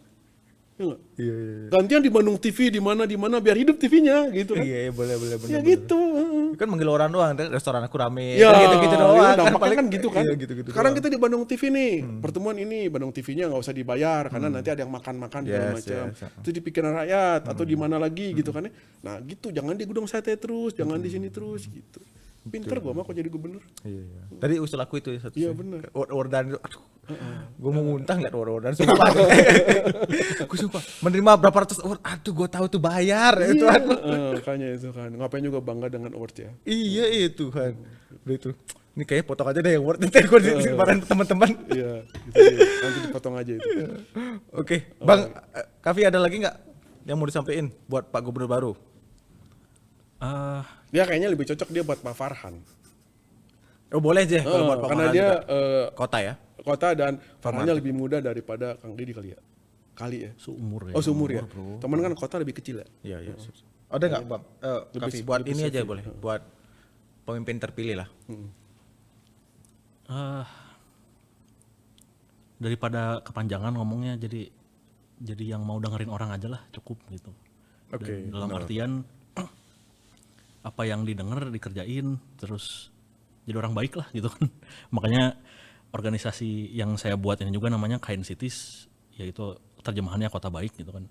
Ya nggak? Iya. Gantian di Bandung TV di mana biar hidup TV-nya gitu kan. Iya, boleh bener. Ya gitu. Kan manggil orang doang, restoran aku rame. Ya, gitu doang. ya dampaknya kan gitu kan. Iya, gitu Sekarang doang. kita di Bandung TV nih, pertemuan ini Bandung TV-nya nggak usah dibayar karena nanti ada yang makan-makan segala Yes, macam. yes. Itu di pikiran rakyat atau di mana lagi gitu kan ya. Nah gitu, jangan di Gedung Sate terus, jangan di sini terus gitu. Pinter gua mah kok jadi gubernur. Iya. Tadi usul aku itu satu. Iya, bener. Ordan itu, aduh. Gue mau muntah ngeliat ordan sumpah. Aku sumpah menerima berapa ratus award. Aduh, gue tahu tuh bayar itu. Iya, Aduh. makanya itu kan. Ngapain juga bangga dengan award ya. Iya itu kan. Udah itu. Ini kayaknya potong aja deh yang award nanti gue dimarahin teman-teman. Iya, gitu ya. Nanti dipotong aja itu. Oke, Bang Kavi ada lagi nggak yang mau disampaikan buat Pak Gubernur baru? Dia kayaknya lebih cocok dia buat Pak Farhan. Oh boleh aja kalau buat Pak Karena Farhan dia juga. Kota ya. kota dan Farhannya lebih muda daripada Kang Deddy kali ya. Kali ya. Seumur ya. Oh seumur ya. Teman kan kota lebih kecil ya. Iya. Ada nggak Bang? Kavi buat ini aja boleh. Buat pemimpin terpilih lah. Daripada kepanjangan ngomongnya, jadi yang mau dengerin orang aja lah, cukup gitu. Oke, Dan dalam artian apa yang didengar dikerjain, terus jadi orang baik lah gitu kan. Makanya organisasi yang saya buat ini juga namanya Kind Cities, yaitu terjemahannya kota baik gitu kan.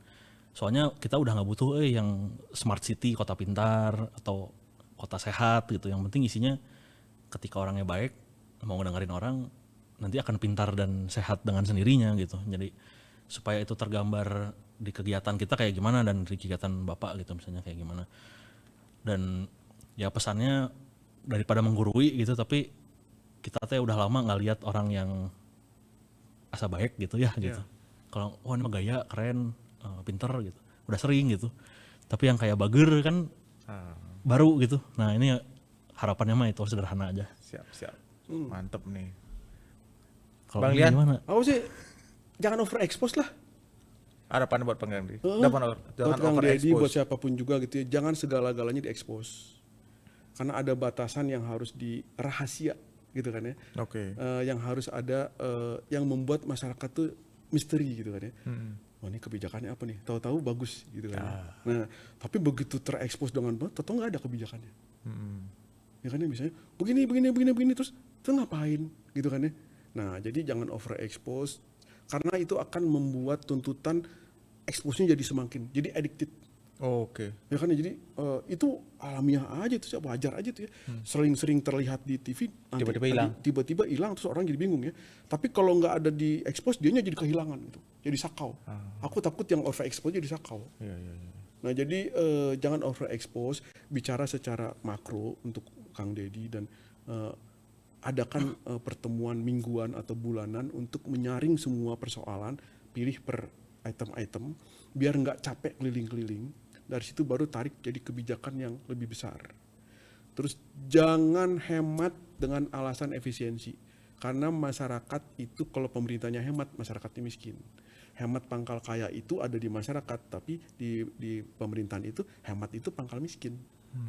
Soalnya kita udah nggak butuh yang smart city, kota pintar atau kota sehat gitu. Yang penting isinya ketika orangnya baik, mau ngedengerin orang, nanti akan pintar dan sehat dengan sendirinya gitu. Jadi supaya itu tergambar di kegiatan kita kayak gimana dan di kegiatan Bapak gitu misalnya kayak gimana. Dan ya pesannya daripada menggurui gitu, tapi kita teh udah lama nggak lihat orang yang asa baik gitu ya gitu. Kalau ini mah gaya keren, pinter gitu, udah sering gitu. Tapi yang kayak bager kan baru gitu. Nah ini harapannya mah itu sederhana aja. Siap. Mantep nih. Kalau Bang ini Lian? gimana? Aku sih jangan overexpose lah. Harapan buat Bang Deddy. Buat Jangan Kang Deddy, buat overexpose. siapapun juga gitu ya. Jangan segala-galanya diekspos. Karena ada batasan yang harus dirahasia gitu kan ya. Oke. Yang harus ada yang membuat masyarakat tuh misteri gitu kan ya. Wah ini kebijakannya apa nih? Tahu-tahu bagus gitu kan. Nah, tapi begitu terekspos dengan banget, tahu nggak ada kebijakannya. Ya kan ya misalnya begini terus itu ngapain gitu kan ya. Nah, jadi jangan overexpose karena itu akan membuat tuntutan eksposnya jadi semakin jadi addicted. Oke. Ya kan ya, jadi itu alamiah aja tuh, wajar aja tuh ya. Sering-sering terlihat di TV nanti tiba-tiba hilang terus orang jadi bingung ya. Tapi kalau nggak ada di expose dianya jadi kehilangan gitu. Jadi sakau. Aku takut yang overexpose jadi sakau. Iya. Nah, jadi jangan overexpose, bicara secara makro untuk Kang Deddy dan adakan pertemuan mingguan atau bulanan untuk menyaring semua persoalan, pilih per item-item biar nggak capek keliling-keliling. Dari situ baru tarik jadi kebijakan yang lebih besar. Terus jangan hemat dengan alasan efisiensi. Karena masyarakat itu kalau pemerintahnya hemat, masyarakatnya miskin. Hemat pangkal kaya itu ada di masyarakat, tapi di pemerintahan itu hemat itu pangkal miskin.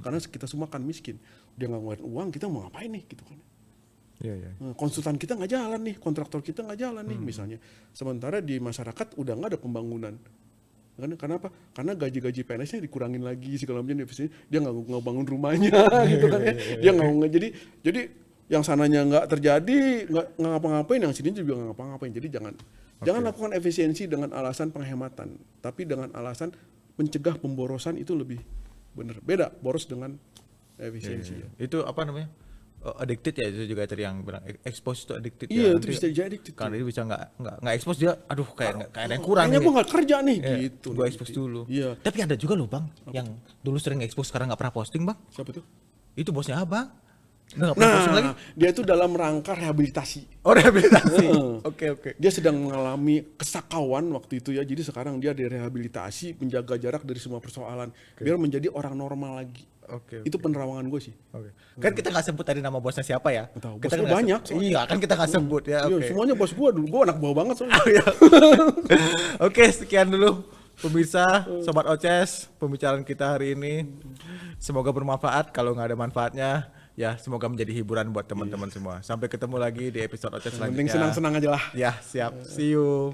Karena kita semua kan miskin. Dia nggak ngeluarin uang, kita mau ngapain nih gitu kan. Iya. Konsultan kita nggak jalan nih, kontraktor kita nggak jalan nih misalnya. Sementara di masyarakat udah nggak ada pembangunan. Kenapa? Karena gaji-gaji PNS-nya dikurangin lagi segala macam, dia nggak bangun rumahnya gitu kan ya. Dia nggak jadi yang sananya nggak terjadi, nggak ngapa-ngapain, yang sini juga nggak ngapa-ngapain. Jadi jangan lakukan efisiensi dengan alasan penghematan, tapi dengan alasan mencegah pemborosan itu lebih benar. Beda boros dengan efisiensi. Iya. Itu apa namanya? Addicted ya, itu juga tadi yang bilang expose itu addicted. Iya, ya. itu bisa jadi addicted. Karena dia bisa nggak expose dia, aduh kayak ada yang kurang. Kayaknya nih. gue nggak kerja nih gitu. Gue expose dulu. Iya. Tapi ada juga loh Bang, yang dulu sering expose sekarang nggak pernah posting Bang. Siapa tuh? Itu bosnya Abang. Nggak pernah posting lagi. Dia itu dalam rangka rehabilitasi. Oh rehabilitasi. Oke. Dia sedang mengalami kesakauan waktu itu ya. Jadi sekarang dia direhabilitasi, menjaga jarak dari semua persoalan, biar menjadi orang normal lagi. Oke. Itu penerawangan gue sih. Oke. Kan kita nggak sebut tadi nama bosnya siapa ya? Nggak tahu. Kita Bosnya nggak banyak sebut. Iya, kan kita nggak sebut ya. Iya, Oke. semuanya bos gue dulu. Gue anak bawah banget soalnya. Oke, sekian dulu pemirsa Sobat Oces pembicaraan kita hari ini. Semoga bermanfaat. Kalau nggak ada manfaatnya, ya semoga menjadi hiburan buat teman-teman semua. Sampai ketemu lagi di episode Oces Yang penting selanjutnya. senang-senang aja lah. Ya, siap. See you.